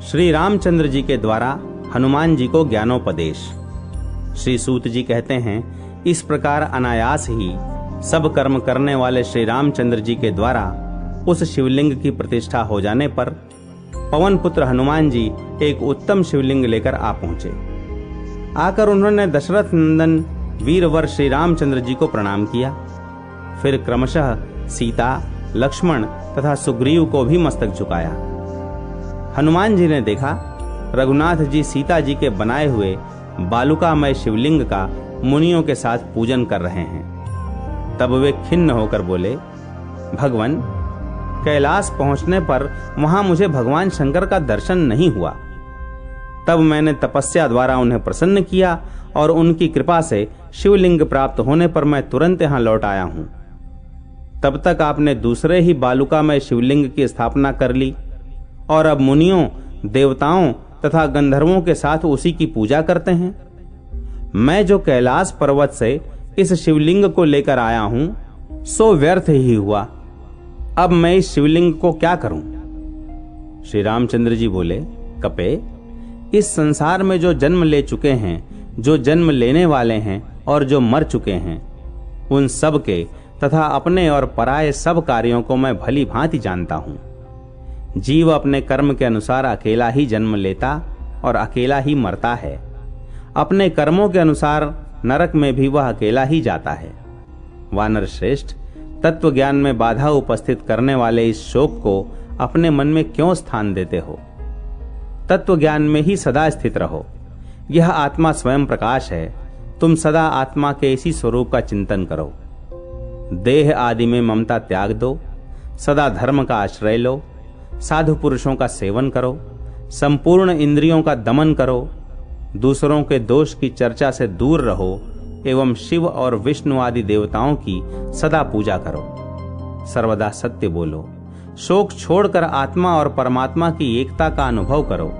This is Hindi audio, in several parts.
श्री रामचंद्र जी के द्वारा हनुमान जी को ज्ञानोपदेश। श्री सूत जी कहते हैं, इस प्रकार अनायास ही सब कर्म करने वाले श्री रामचंद्र जी के द्वारा उस शिवलिंग की प्रतिष्ठा हो जाने पर पवन पुत्र हनुमान जी एक उत्तम शिवलिंग लेकर आ पहुंचे। आकर उन्होंने दशरथ नंदन वीरवर श्री रामचंद्र जी को प्रणाम किया। फिर क्रमशः सीता, लक्ष्मण तथा सुग्रीव को भी मस्तक झुकाया। हनुमान जी ने देखा रघुनाथ जी सीता जी के बनाए हुए बालुकामय शिवलिंग का मुनियों के साथ पूजन कर रहे हैं। तब वे खिन्न होकर बोले, भगवान, कैलाश पहुंचने पर वहां मुझे भगवान शंकर का दर्शन नहीं हुआ। तब मैंने तपस्या द्वारा उन्हें प्रसन्न किया और उनकी कृपा से शिवलिंग प्राप्त होने पर मैं तुरंत यहां लौट आया हूं। तब तक आपने दूसरे ही बालुकामय शिवलिंग की स्थापना कर ली और अब मुनियों, देवताओं तथा गंधर्वों के साथ उसी की पूजा करते हैं। मैं जो कैलाश पर्वत से इस शिवलिंग को लेकर आया हूं सो व्यर्थ ही हुआ। अब मैं इस शिवलिंग को क्या करूं? श्री रामचंद्र जी बोले, कपे, इस संसार में जो जन्म ले चुके हैं, जो जन्म लेने वाले हैं और जो मर चुके हैं, उन सब के तथा अपने और पराये सब कार्यों को मैं भली भांति जानता हूं। जीव अपने कर्म के अनुसार अकेला ही जन्म लेता और अकेला ही मरता है। अपने कर्मों के अनुसार नरक में भी वह अकेला ही जाता है। वानर श्रेष्ठ, तत्व ज्ञान में बाधा उपस्थित करने वाले इस शोक को अपने मन में क्यों स्थान देते हो? तत्व ज्ञान में ही सदा स्थित रहो। यह आत्मा स्वयं प्रकाश है। तुम सदा आत्मा के इसी स्वरूप का चिंतन करो। देह आदि में ममता त्याग दो। सदा धर्म का आश्रय लो। साधु पुरुषों का सेवन करो। संपूर्ण इंद्रियों का दमन करो। दूसरों के दोष की चर्चा से दूर रहो एवं शिव और विष्णु आदि देवताओं की सदा पूजा करो। सर्वदा सत्य बोलो। शोक छोड़कर आत्मा और परमात्मा की एकता का अनुभव करो।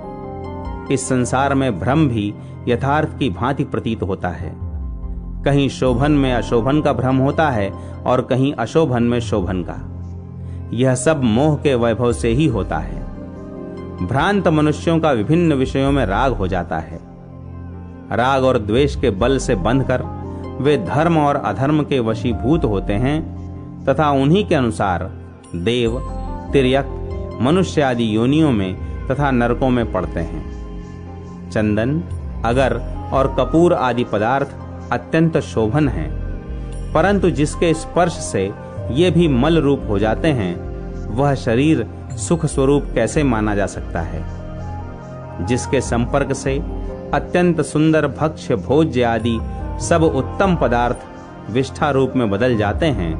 इस संसार में भ्रम भी यथार्थ की भांति प्रतीत होता है। कहीं शोभन में अशोभन का भ्रम होता है और कहीं अशोभन में शोभन का। यह सब मोह के वैभव से ही होता है। भ्रांत मनुष्यों का विभिन्न विषयों में राग हो जाता है। राग और द्वेष के बल से बंधकर वे धर्म और अधर्म के वशीभूत होते हैं तथा उन्हीं के अनुसार देव, तिर्यक, मनुष्य आदि योनियों में तथा नरकों में पड़ते हैं। चंदन, अगर और कपूर आदि पदार्थ अत्यंत शोभन हैं, परंतु जिसके स्पर्श से ये भी मल रूप हो जाते हैं, वह शरीर सुख स्वरूप कैसे माना जा सकता है? जिसके संपर्क से अत्यंत सुंदर भक्ष्य भोज्य आदि सब उत्तम पदार्थ विष्ठा रूप में बदल जाते हैं,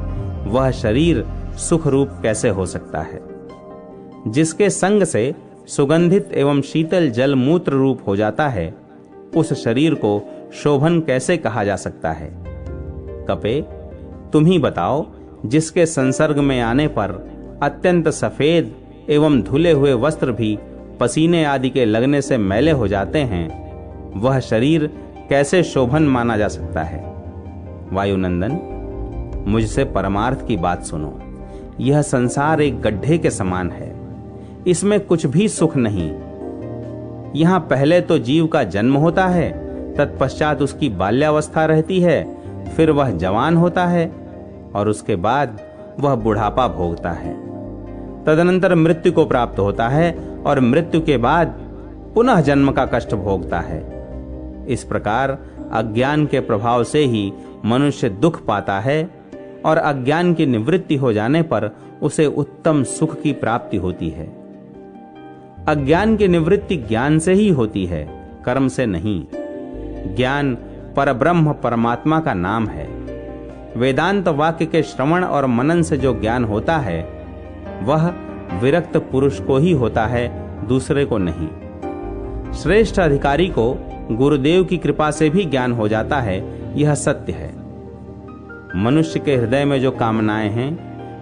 वह शरीर सुख रूप कैसे हो सकता है? जिसके संग से सुगंधित एवं शीतल जल मूत्र रूप हो जाता है, उस शरीर को शोभन कैसे कहा जा सकता है? कपे, तुम ही बताओ, जिसके संसर्ग में आने पर अत्यंत सफेद एवं धुले हुए वस्त्र भी पसीने आदि के लगने से मैले हो जाते हैं, वह शरीर कैसे शोभन माना जा सकता है? वायुनंदन, मुझसे परमार्थ की बात सुनो। यह संसार एक गड्ढे के समान है। इसमें कुछ भी सुख नहीं। यहां पहले तो जीव का जन्म होता है, तत्पश्चात उसकी बाल्यावस्था रहती है, फिर वह जवान होता है और उसके बाद वह बुढ़ापा भोगता है। तदनंतर मृत्यु को प्राप्त होता है और मृत्यु के बाद पुनः जन्म का कष्ट भोगता है। इस प्रकार अज्ञान के प्रभाव से ही मनुष्य दुख पाता है और अज्ञान की निवृत्ति हो जाने पर उसे उत्तम सुख की प्राप्ति होती है। अज्ञान की निवृत्ति ज्ञान से ही होती है, कर्म से नहीं। ज्ञान परब्रह्म परमात्मा का नाम है। वेदांत वाक्य के श्रवण और मनन से जो ज्ञान होता है, वह विरक्त पुरुष को ही होता है, दूसरे को नहीं। श्रेष्ठ अधिकारी को गुरुदेव की कृपा से भी ज्ञान हो जाता है, यह सत्य है। मनुष्य के हृदय में जो कामनाएं हैं,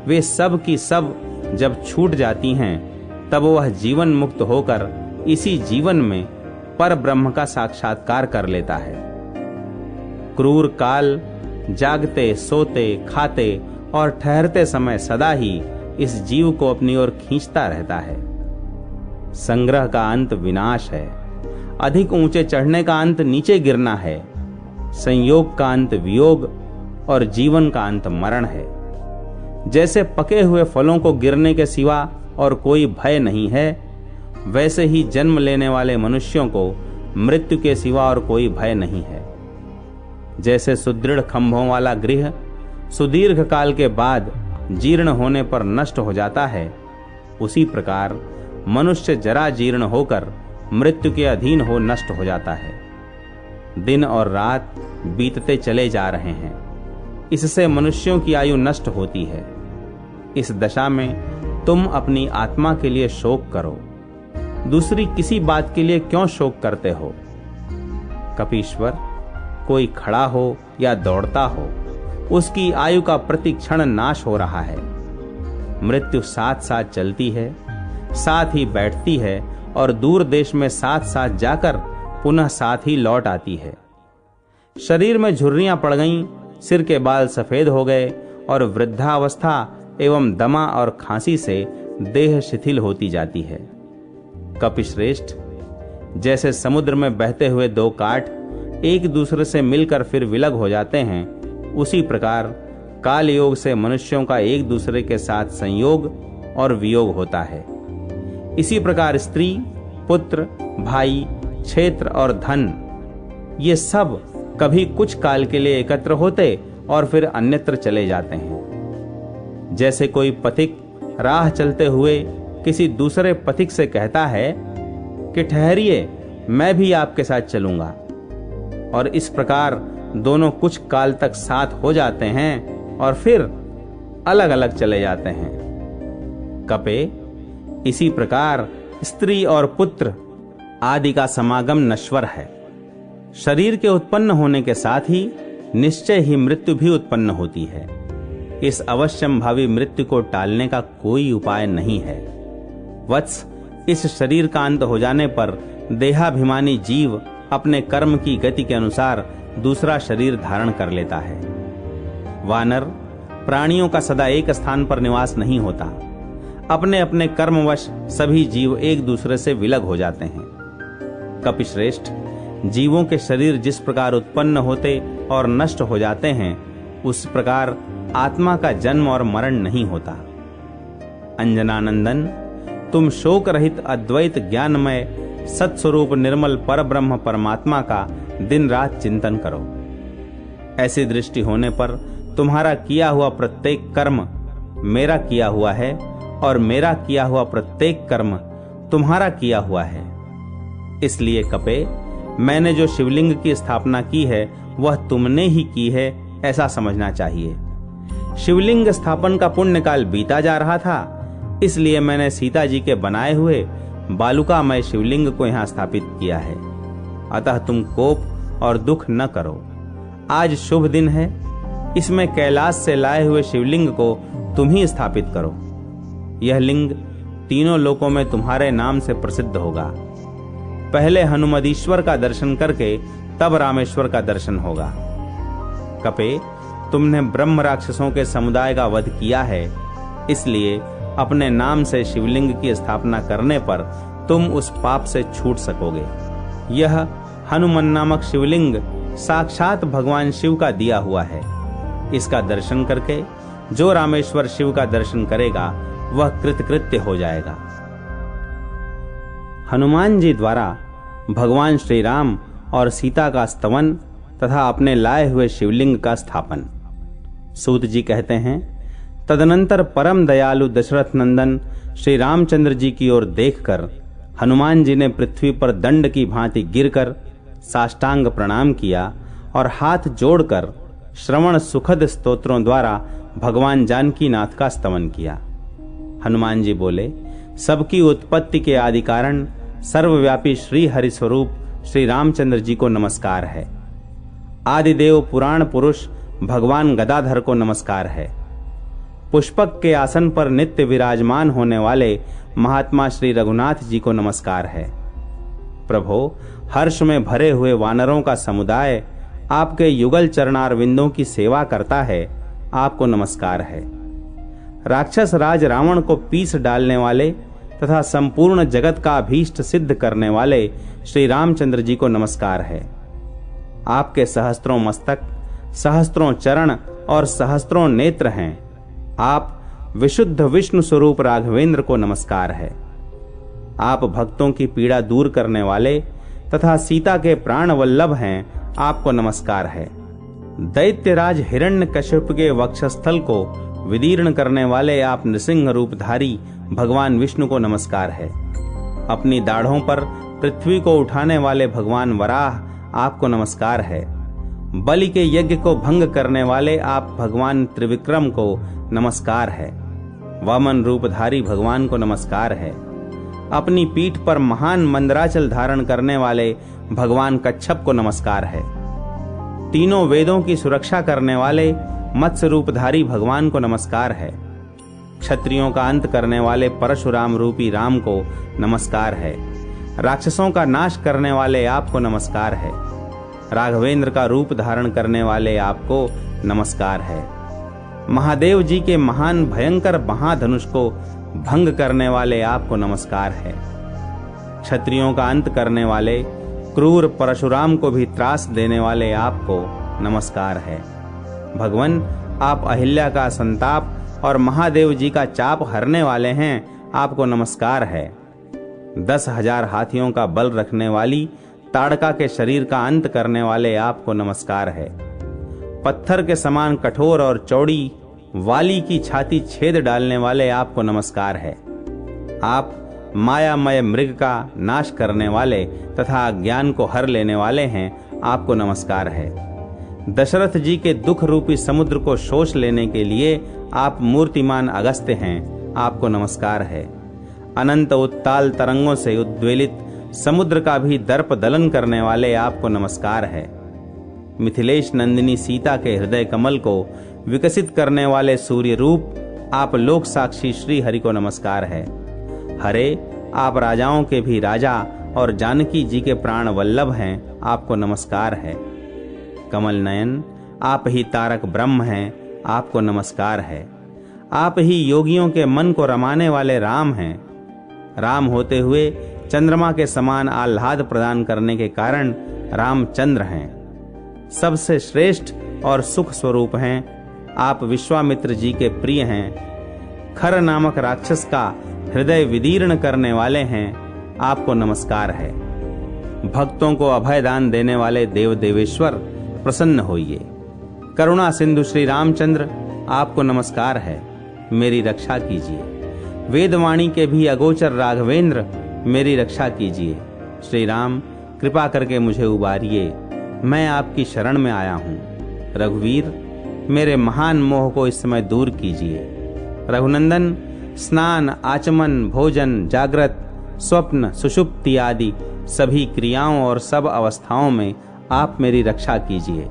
वे सब की सब जब छूट जाती हैं, तब वह जीवन मुक्त होकर इसी जीवन में पर ब्रह्म का साक्षात्कार कर लेता है। क्रूर काल जागते, सोते, खाते और ठहरते समय सदा ही इस जीव को अपनी ओर खींचता रहता है। संग्रह का अंत विनाश है, अधिक ऊंचे चढ़ने का अंत नीचे गिरना है, संयोग का अंत वियोग और जीवन का अंत मरण है। जैसे पके हुए फलों को गिरने के सिवा और कोई भय नहीं है, वैसे ही जन्म लेने वाले मनुष्यों को मृत्यु के सिवा और कोई भय नहीं है। जैसे सुदृढ़ खंभों वाला गृह सुदीर्घ काल के बाद जीर्ण होने पर नष्ट हो जाता है, उसी प्रकार मनुष्य जरा जीर्ण होकर मृत्यु के अधीन हो नष्ट हो जाता है। दिन और रात बीतते चले जा रहे हैं, इससे मनुष्यों की आयु नष्ट होती है। इस दशा में तुम अपनी आत्मा के लिए शोक करो, दूसरी किसी बात के लिए क्यों शोक करते हो? कपीश्वर, कोई खड़ा हो या दौड़ता हो, उसकी आयु का प्रति क्षण नाश हो रहा है। मृत्यु साथ साथ चलती है, साथ ही बैठती है और दूर देश में साथ साथ जाकर पुनः साथ ही लौट आती है। शरीर में झुर्रियां पड़ गईं, सिर के बाल सफेद हो गए और वृद्धावस्था एवं दमा और खांसी से देह शिथिल होती जाती है। कपिश्रेष्ठ, जैसे समुद्र में बहते हुए दो काठ एक दूसरे से मिलकर फिर विलग हो जाते हैं, उसी प्रकार काल योग से मनुष्यों का एक दूसरे के साथ संयोग और वियोग होता है। इसी प्रकार स्त्री, पुत्र, भाई, क्षेत्र और धन, ये सब कभी कुछ काल के लिए एकत्र होते और फिर अन्यत्र चले जाते हैं। जैसे कोई पथिक राह चलते हुए किसी दूसरे पथिक से कहता है कि ठहरिए, मैं भी आपके साथ चलूंगा, और इस प्रकार दोनों कुछ काल तक साथ हो जाते हैं और फिर अलग अलग चले जाते हैं। कपे, इसी प्रकार स्त्री और पुत्र आदि का समागम नश्वर है। शरीर के उत्पन्न होने के साथ ही निश्चय ही मृत्यु भी उत्पन्न होती है। इस अवश्यंभावी मृत्यु को टालने का कोई उपाय नहीं है। वत्स, इस शरीर का अंत हो जाने पर देहाभिमानी जीव अपने कर्म की गति के अनुसार दूसरा शरीर धारण कर लेता है। वानर, प्राणियों का सदा एक स्थान पर निवास नहीं होता। अपने अपने कर्मवश सभी जीव एक दूसरे से विलग हो जाते हैं। कपिश्रेष्ठ, जीवों के शरीर जिस प्रकार उत्पन्न होते और नष्ट हो जाते हैं, उस प्रकार आत्मा का जन्म और मरण नहीं होता। अंजनानंदन, तुम शोक रहित अद्वैत ज्ञानमय सत्स्वरूप निर्मल परब्रह्म परमात्मा का दिन रात चिंतन करो। ऐसी दृष्टि होने पर तुम्हारा किया हुआ प्रत्येक कर्म मेरा किया हुआ है और मेरा किया हुआ प्रत्येक कर्म तुम्हारा किया हुआ है। इसलिए कपे, मैंने जो शिवलिंग की स्थापना की है वह तुमने ही की है, ऐसा समझना चाहिए। शिवलिंग स्थापन का पुण्यकाल बीता जा रहा था, इसलिए मैंने सीता जी के बनाए हुए बालुकामय शिवलिंग को यहाँ स्थापित किया है। अतः तुम कोप और दुख न करो। आज शुभ दिन है, इसमें कैलाश से लाए हुए शिवलिंग को तुम ही स्थापित करो। यह लिंग तीनों लोकों में तुम्हारे नाम से प्रसिद्ध होगा। पहले हनुमदीश्वर का दर्शन करके तब रामेश्वर का दर्शन होगा। कपे, तुमने ब्रह्म राक्षसों के समुदाय का वध किया है, इसलिए अपने नाम से शिवलिंग की स्थापना करने पर तुम उस पाप से छूट सकोगे। यह हनुमान नामक शिवलिंग साक्षात भगवान शिव का दिया हुआ है। इसका दर्शन करके जो रामेश्वर शिव का दर्शन करेगा वह कृतकृत्य हो जाएगा। हनुमान जी द्वारा भगवान श्री राम और सीता का स्तवन तथा अपने लाए हुए शिवलिंग का स्थापन। सूत जी कहते हैं, तदनंतर परम दयालु दशरथ नंदन श्री रामचंद्र जी की ओर देखकर हनुमान जी ने पृथ्वी पर दंड की भांति गिरकर साष्टांग प्रणाम किया और हाथ जोड़कर श्रवण सुखद स्तोत्रों द्वारा भगवान जानकी नाथ का स्तवन किया। हनुमान जी बोले, सबकी उत्पत्ति के आदि कारण सर्वव्यापी श्री हरि स्वरूप श्री रामचंद्र जी को नमस्कार है। आदिदेव पुराण पुरुष भगवान गदाधर को नमस्कार है। पुष्पक के आसन पर नित्य विराजमान होने वाले महात्मा श्री रघुनाथ जी को नमस्कार है। प्रभो, हर्ष में भरे हुए वानरों का समुदाय आपके युगल चरणार विंदों की सेवा करता है, आपको नमस्कार है। राक्षस राज रावण को पीस डालने वाले तथा संपूर्ण जगत का अभीष्ट सिद्ध करने वाले श्री रामचंद्र जी को नमस्कार है। आपके सहस्त्रों मस्तक, सहस्त्रों चरण और सहस्त्रों नेत्र हैं। आप विशुद्ध विष्णु स्वरूप राघवेंद्र को नमस्कार है। आप भक्तों की पीड़ा दूर करने वाले तथा सीता के प्राण वल्लभ हैं, आपको नमस्कार है। दैत्यराज हिरण्यकश्यप के वक्षस्थल को विदीर्ण करने वाले आप नृसिंह रूपधारी भगवान विष्णु को नमस्कार है। अपनी दाढ़ों पर पृथ्वी को उठाने वाले भगवान वराह, आपको नमस्कार है। बलि के यज्ञ को भंग करने वाले आप भगवान त्रिविक्रम को नमस्कार है। वामन रूपधारी भगवान को नमस्कार है। अपनी पीठ पर महान मंदराचल धारण करने वाले भगवान कच्छप को नमस्कार है। तीनों वेदों की सुरक्षा करने वाले मत्स्य रूपधारी भगवान को नमस्कार है। क्षत्रियों का अंत करने वाले परशुराम रूपी राम को नमस्कार है। राक्षसों का नाश करने वाले आपको नमस्कार है। राघवेंद्र का रूप धारण करने वाले आपको नमस्कार है। महादेव जी के महान भयंकर महाधनुष को भंग करने वाले आपको नमस्कार है। क्षत्रियों का अंत करने वाले क्रूर परशुराम को भी त्रास देने वाले आपको नमस्कार है। भगवान, आप अहिल्या का संताप और महादेव जी का चाप हरने वाले हैं, आपको नमस्कार है। 10,000 हाथियों का बल रखने वाली ताड़का के शरीर का अंत करने वाले आपको नमस्कार है। पत्थर के समान कठोर और चौड़ी वाली की छाती छेद डालने वाले आपको नमस्कार है। आप मायामय मृग का नाश करने वाले तथा ज्ञान को हर लेने वाले हैं, आपको नमस्कार है। दशरथ जी के दुख रूपी समुद्र को शोष लेने के लिए आप मूर्तिमान अगस्त्य हैं, आपको नमस्कार है। अनंत उत्ताल तरंगों से उद्वेलित समुद्र का भी दर्प दलन करने वाले आपको नमस्कार है। मिथिलेश नंदिनी सीता के हृदय कमल को विकसित करने वाले सूर्य रूप आप लोक साक्षी श्री हरि को नमस्कार है। हरे, आप राजाओं के भी राजा और जानकी जी के प्राण वल्लभ हैं, आपको नमस्कार है। कमल नयन, आप ही तारक ब्रह्म हैं, आपको नमस्कार है। आप ही योगियों के मन को रमाने वाले राम हैं। राम होते हुए चंद्रमा के समान आह्लाद प्रदान करने के कारण रामचंद्र हैं। सबसे श्रेष्ठ और सुख स्वरूप हैं। आप विश्वामित्र जी के प्रिय हैं। खर नामक राक्षस का हृदय विदीर्ण करने वाले हैं, आपको नमस्कार है। भक्तों को अभय दान देने वाले देव देवेश्वर, प्रसन्न होइए। करुणा सिंधु श्री रामचंद्र, आपको नमस्कार है। मेरी रक्षा कीजिए। वेदवाणी के भी अगोचर राघवेंद्र, मेरी रक्षा कीजिए। श्री राम, कृपा करके मुझे उबारिए। मैं आपकी शरण में आया हूँ। रघुवीर, मेरे महान मोह को इस समय दूर कीजिए। रघुनंदन, स्नान, आचमन, भोजन, जागृत, स्वप्न, सुषुप्ति आदि सभी क्रियाओं और सब अवस्थाओं में आप मेरी रक्षा कीजिए।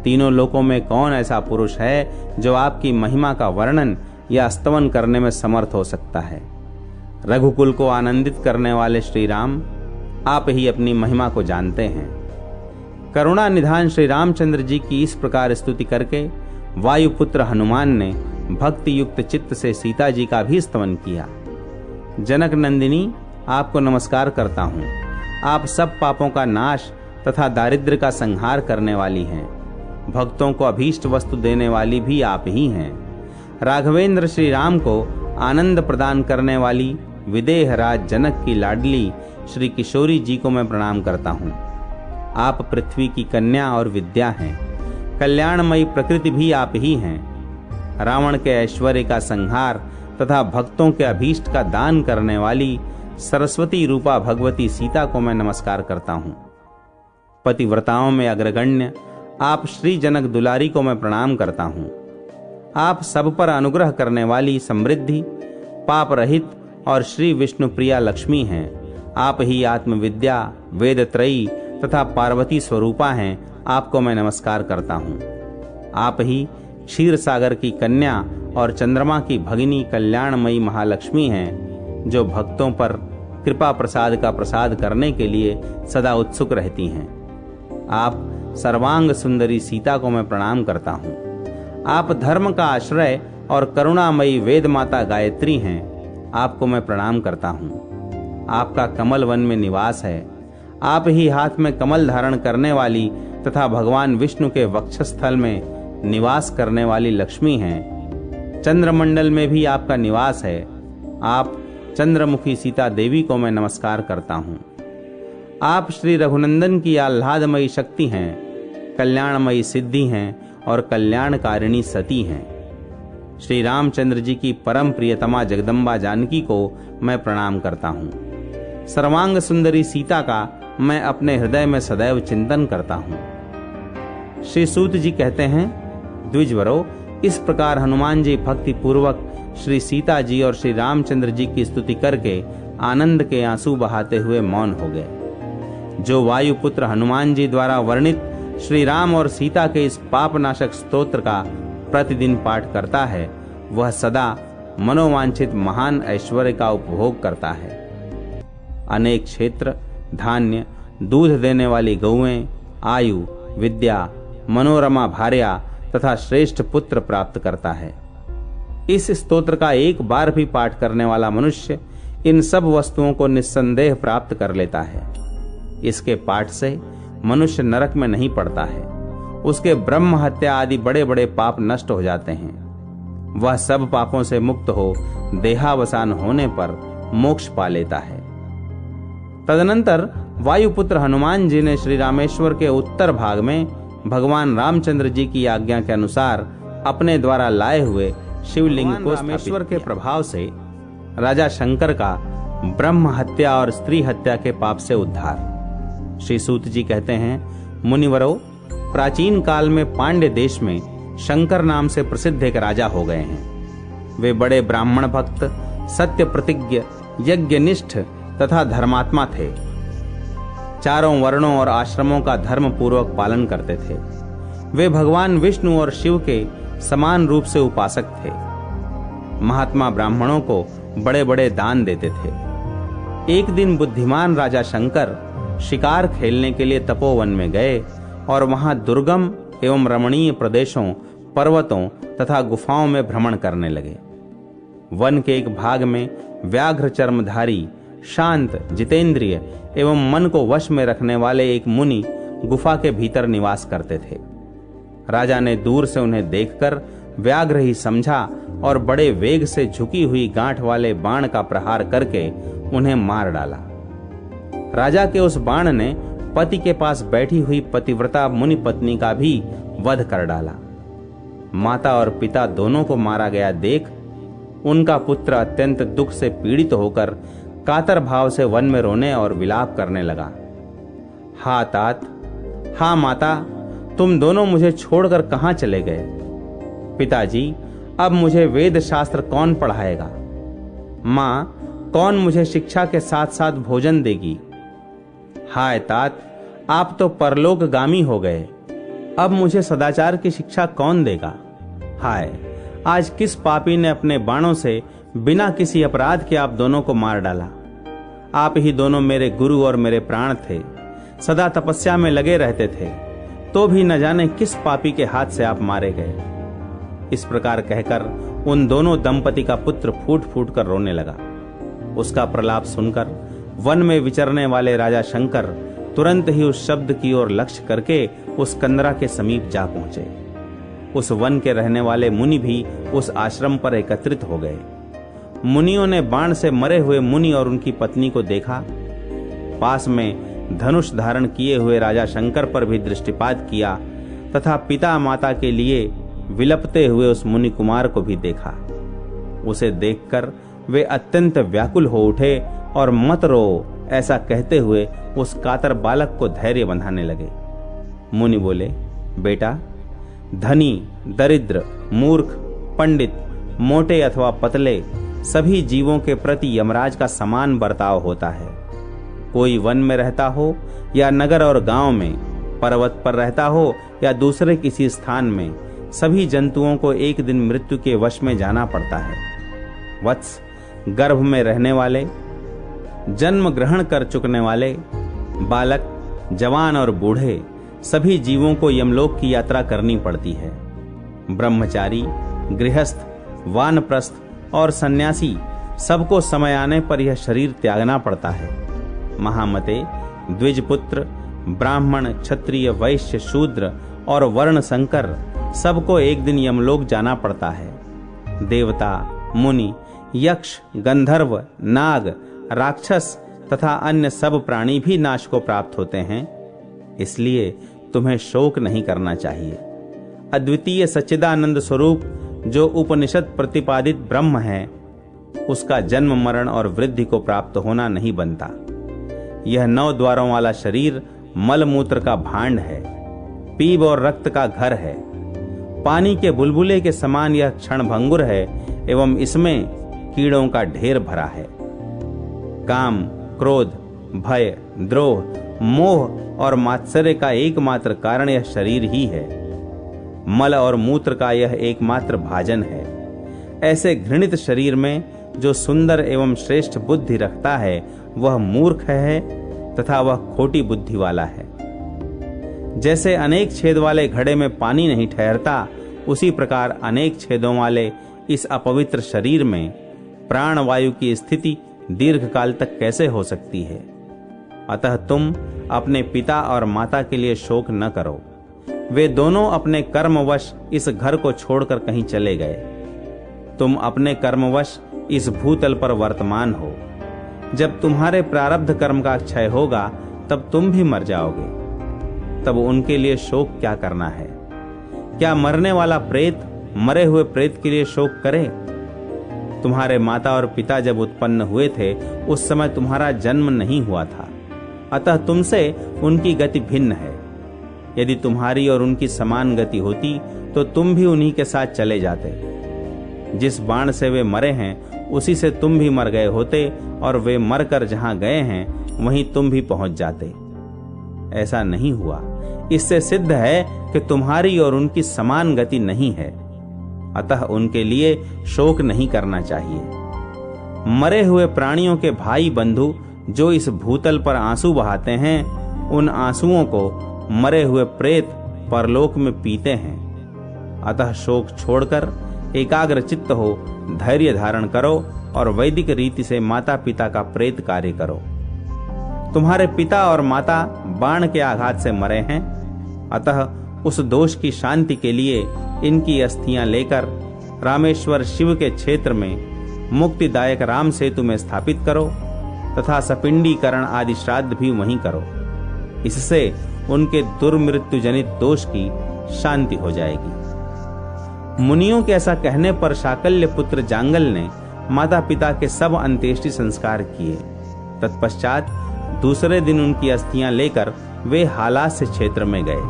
तीनों लोकों में कौन ऐसा पुरुष है जो आपकी महिमा का वर्णन या स्तवन करने में समर्थ हो सकता है। रघुकुल को आनंदित करने वाले श्री राम, आप ही अपनी महिमा को जानते हैं। करुणा निधान श्री रामचंद्र जी की इस प्रकार स्तुति करके वायुपुत्र हनुमान ने भक्ति युक्त चित्त से सीता जी का भी स्तवन किया। जनक नंदिनी, आपको नमस्कार करता हूँ। आप सब पापों का नाश तथा दारिद्र्य का संहार करने वाली हैं। भक्तों को अभीष्ट वस्तु देने वाली भी आप ही हैं। राघवेंद्र श्री राम को आनंद प्रदान करने वाली विदेह राज जनक की लाडली श्री किशोरी जी को मैं प्रणाम करता हूँ। आप पृथ्वी की कन्या और विद्या हैं। कल्याणमयी प्रकृति भी आप ही हैं। रावण के ऐश्वर्य का संहार तथा भक्तों के अभीष्ट का दान करने वाली सरस्वती रूपा भगवती सीता को मैं नमस्कार करता हूँ। पतिव्रताओं में अग्रगण्य आप श्री जनक दुलारी को मैं प्रणाम करता हूँ। आप सब पर अनुग्रह करने वाली समृद्धि, पाप रहित और श्री विष्णु प्रिया लक्ष्मी हैं। आप ही आत्मविद्या, वेदत्रयी तथा पार्वती स्वरूपा हैं। आपको मैं नमस्कार करता हूँ। आप ही क्षीर सागर की कन्या और चंद्रमा की भगिनी कल्याणमयी महालक्ष्मी हैं, जो भक्तों पर कृपा प्रसाद का प्रसाद करने के लिए सदा उत्सुक रहती हैं। आप सर्वांग सुंदरी सीता को मैं प्रणाम करता हूँ। आप धर्म का आश्रय और करुणामयी वेद माता गायत्री हैं। आपको मैं प्रणाम करता हूँ। आपका कमल वन में निवास है। आप ही हाथ में कमल धारण करने वाली तथा भगवान विष्णु के वक्षस्थल में निवास करने वाली लक्ष्मी हैं। चंद्रमंडल में भी आपका निवास है। आप चंद्रमुखी सीता देवी को मैं नमस्कार करता हूँ। आप श्री रघुनंदन की आह्लादमयी शक्ति हैं, कल्याणमयी सिद्धि हैं और कल्याणकारिणी सती हैं। श्री रामचंद्र जी की परम प्रियतमा जगदम्बा जानकी को मैं प्रणाम करता हूँ। सर्वांग सुंदरी सीता का मैं अपने हृदय में सदैव चिंतन करता हूँ। श्री सूत जी कहते हैं, द्विजवरो, इस प्रकार हनुमान जी भक्ति पूर्वक श्री सीता जी और श्री रामचंद्र जी की स्तुति करके आनंद के आंसू बहाते हुए मौन हो गए। जो वायुपुत्र हनुमान जी द्वारा वर्णित श्री राम और सीता के इस पापनाशक स्तोत्र का प्रतिदिन पाठ करता है, वह सदा मनोवांछित महान ऐश्वर्य का उपभोग करता है। अनेक क्षेत्र, धान्य, दूध देने वाली गौएं, आयु, विद्या, मनोरमा भार्या तथा श्रेष्ठ पुत्र प्राप्त करता है। इस स्तोत्र का एक बार भी पाठ करने वाला मनुष्य इन सब वस्तुओं को निस्संदेह प्राप्त कर लेता है। इसके पाठ से मनुष्य नरक में नहीं पड़ता है। उसके ब्रह्म हत्या आदि बड़े बड़े पाप नष्ट हो जाते हैं। वह सब पापों से मुक्त हो देहावसान होने पर मोक्ष पा लेता है। तदनंतर वायुपुत्र हनुमान जी ने श्री रामेश्वर के उत्तर भाग में भगवान रामचंद्र जी की आज्ञा के अनुसार अपने द्वारा लाए हुए शिवलिंग को रामेश्वर के प्रभाव से राजा शंकर का ब्रह्म हत्या और स्त्री हत्या के पाप से उद्धार। श्री सूत जी कहते हैं, मुनिवरों, प्राचीन काल में पांड्य देश में शंकर नाम से प्रसिद्ध एक राजा हो गए हैं। वे बड़े ब्राह्मण भक्त, सत्य प्रतिज्ञ, यज्ञनिष्ठ तथा धर्मात्मा थे। चारों वर्णों और आश्रमों का धर्म पूर्वक पालन करते थे। वे भगवान विष्णु और शिव के समान रूप से उपासक थे। महात्मा ब्राह्मणों को बड़े बड़े दान देते थे। एक दिन बुद्धिमान राजा शंकर शिकार खेलने के लिए तपोवन में गए और वहां दुर्गम एवं रमणीय प्रदेशों, पर्वतों तथा गुफाओं में भ्रमण करने लगे। वन के एक भाग में व्याघ्र चर्मधारी, शांत, जितेंद्रिय एवं मन को वश में रखने वाले एक मुनि गुफा के भीतर निवास करते थे। राजा ने दूर से उन्हें देखकर व्याघ्र ही समझा और बड़े वेग से झुकी हुई गांठ वाले बाण का प्रहार करके उन्हें मार डाला। राजा के उस बाण ने पति के पास बैठी हुई पतिव्रता मुनि पत्नी का भी वध कर डाला। माता और पिता दोनों को मारा गया देख उनका पुत्र अत्यंत दुख से पीड़ित होकर कातर भाव से वन में रोने और विलाप करने लगा। हा तात, हा माता, तुम दोनों मुझे छोड़कर कहां चले गए? पिताजी, अब मुझे वेद शास्त्र कौन पढ़ाएगा? मां, कौन मुझे शिक्षा के साथ साथ भोजन देगी? हाय तात, आप तो परलोकगामी हो गए। अब मुझे सदाचार की शिक्षा कौन देगा? हाय, आज किस पापी ने अपने बाणों से बिना किसी अपराध के आप दोनों को मार डाला? आप ही दोनों मेरे गुरु और मेरे प्राण थे। सदा तपस्या में लगे रहते थे, तो भी न जाने किस पापी के हाथ से आप मारे गए। इस प्रकार कहकर उन दोनों दंपति का पुत्र फूट फूट कर रोने लगा। उसका प्रलाप सुनकर वन में विचरने वाले राजा शंकर तुरंत ही उस शब्द की ओर लक्ष्य करके उस कंदरा के समीप जा पहुंचे। उस वन के रहने वाले मुनि भी उस आश्रम पर एकत्रित हो गए। मुनियों ने बाण से मरे हुए मुनि और उनकी पत्नी को देखा। पास में धनुष धारण किए हुए राजा शंकर पर भी दृष्टिपात किया तथा पिता माता के लिए विलपते हुए उस मुनि कुमार को भी देखा। उसे देखकर वे अत्यंत व्याकुल हो उठे और मत रो ऐसा कहते हुए उस कातर बालक को धैर्य बंधाने लगे। मुनि बोले, बेटा, धनी, दरिद्र, मूर्ख, पंडित, मोटे अथवा पतले, सभी जीवों के प्रति यमराज का समान बर्ताव होता है। कोई वन में रहता हो या नगर और गांव में, पर्वत पर रहता हो या दूसरे किसी स्थान में, सभी जंतुओं को एक दिन मृत्यु के वश में जाना पड़ता है। वत्स, गर्भ में रहने वाले, जन्म ग्रहण कर चुकने वाले, बालक, जवान और बूढ़े, सभी जीवों को यमलोक की यात्रा करनी पड़ती है। ब्रह्मचारी, गृहस्थ, वानप्रस्थ और सन्यासी सबको समय आने पर यह शरीर त्यागना पड़ता है। महामते, द्विजपुत्र, ब्राह्मण, क्षत्रिय, वैश्य, शूद्र और वर्ण संकर सबको एक दिन यमलोक जाना पड़ता है। देवता, मुनि, यक्ष, गंधर्व, नाग, राक्षस तथा अन्य सब प्राणी भी नाश को प्राप्त होते हैं। इसलिए तुम्हें शोक नहीं करना चाहिए। अद्वितीय सच्चिदानंद स्वरूप जो उपनिषद प्रतिपादित ब्रह्म है, उसका जन्म, मरण और वृद्धि को प्राप्त होना नहीं बनता। यह 9 द्वारों वाला शरीर मल मूत्र का भांड है, पीप और रक्त का घर है। पानी के बुलबुले के समान यह क्षणभंगुर है एवं इसमें कीड़ों का ढेर भरा है। काम, क्रोध, भय, द्रोह, मोह और मात्सर्य का एकमात्र कारण यह शरीर ही है। मल और मूत्र का यह एकमात्र भाजन है। ऐसे घृणित शरीर में जो सुंदर एवं श्रेष्ठ बुद्धि रखता है वह मूर्ख है तथा वह खोटी बुद्धि वाला है। जैसे अनेक छेद वाले घड़े में पानी नहीं ठहरता, उसी प्रकार अनेक छेदों वाले इस अपवित्र शरीर में प्राण वायु की स्थिति दीर्घ काल तक कैसे हो सकती है। अतः तुम अपने पिता और माता के लिए शोक न करो। वे दोनों अपने कर्मवश इस घर को छोड़कर कहीं चले गए। तुम अपने कर्मवश इस भूतल पर वर्तमान हो। जब तुम्हारे प्रारब्ध कर्म का क्षय होगा तब तुम भी मर जाओगे। तब उनके लिए शोक क्या करना है? क्या मरने वाला प्रेत मरे हुए प्रेत के लिए शोक करे? तुम्हारे माता और पिता जब उत्पन्न हुए थे उस समय तुम्हारा जन्म नहीं हुआ था, अतः तुमसे उनकी गति भिन्न है। यदि तुम्हारी और उनकी समान गति होती तो तुम भी उन्हीं के साथ चले जाते। जिस बाण से वे मरे हैं उसी से तुम भी मर गए होते और वे मरकर जहां गए हैं वहीं तुम भी पहुंच जाते। ऐसा नहीं हुआ। इससे सिद्ध है कि तुम्हारी और उनकी समान गति नहीं है, अतः उनके लिए शोक नहीं करना चाहिए। मरे हुए प्राणियों के भाई बंधु जो इस भूतल पर आंसू बहाते हैं, उन आंसुओं को मरे हुए प्रेत परलोक में पीते हैं। अतः शोक छोड़कर एकाग्र चित्त हो, धैर्य धारण करो और वैदिक रीति से माता पिता का प्रेत कार्य करो। तुम्हारे पिता और माता बाण के आघात से मरे हैं, अतः उस दोष की शांति के लिए इनकी अस्थियां लेकर रामेश्वर शिव के क्षेत्र में मुक्तिदायक राम सेतु में स्थापित करो तथा सपिंडीकरण आदि श्राद्ध भी वहीं करो। इससे उनके दुर्मृत्यु जनित दोष की शांति हो जाएगी। मुनियों के ऐसा कहने पर शाकल्य पुत्र जांगल ने माता पिता के सब अंत्येष्टि संस्कार किए। तत्पश्चात दूसरे दिन उनकी अस्थियां लेकर वे हालास्य क्षेत्र में गए।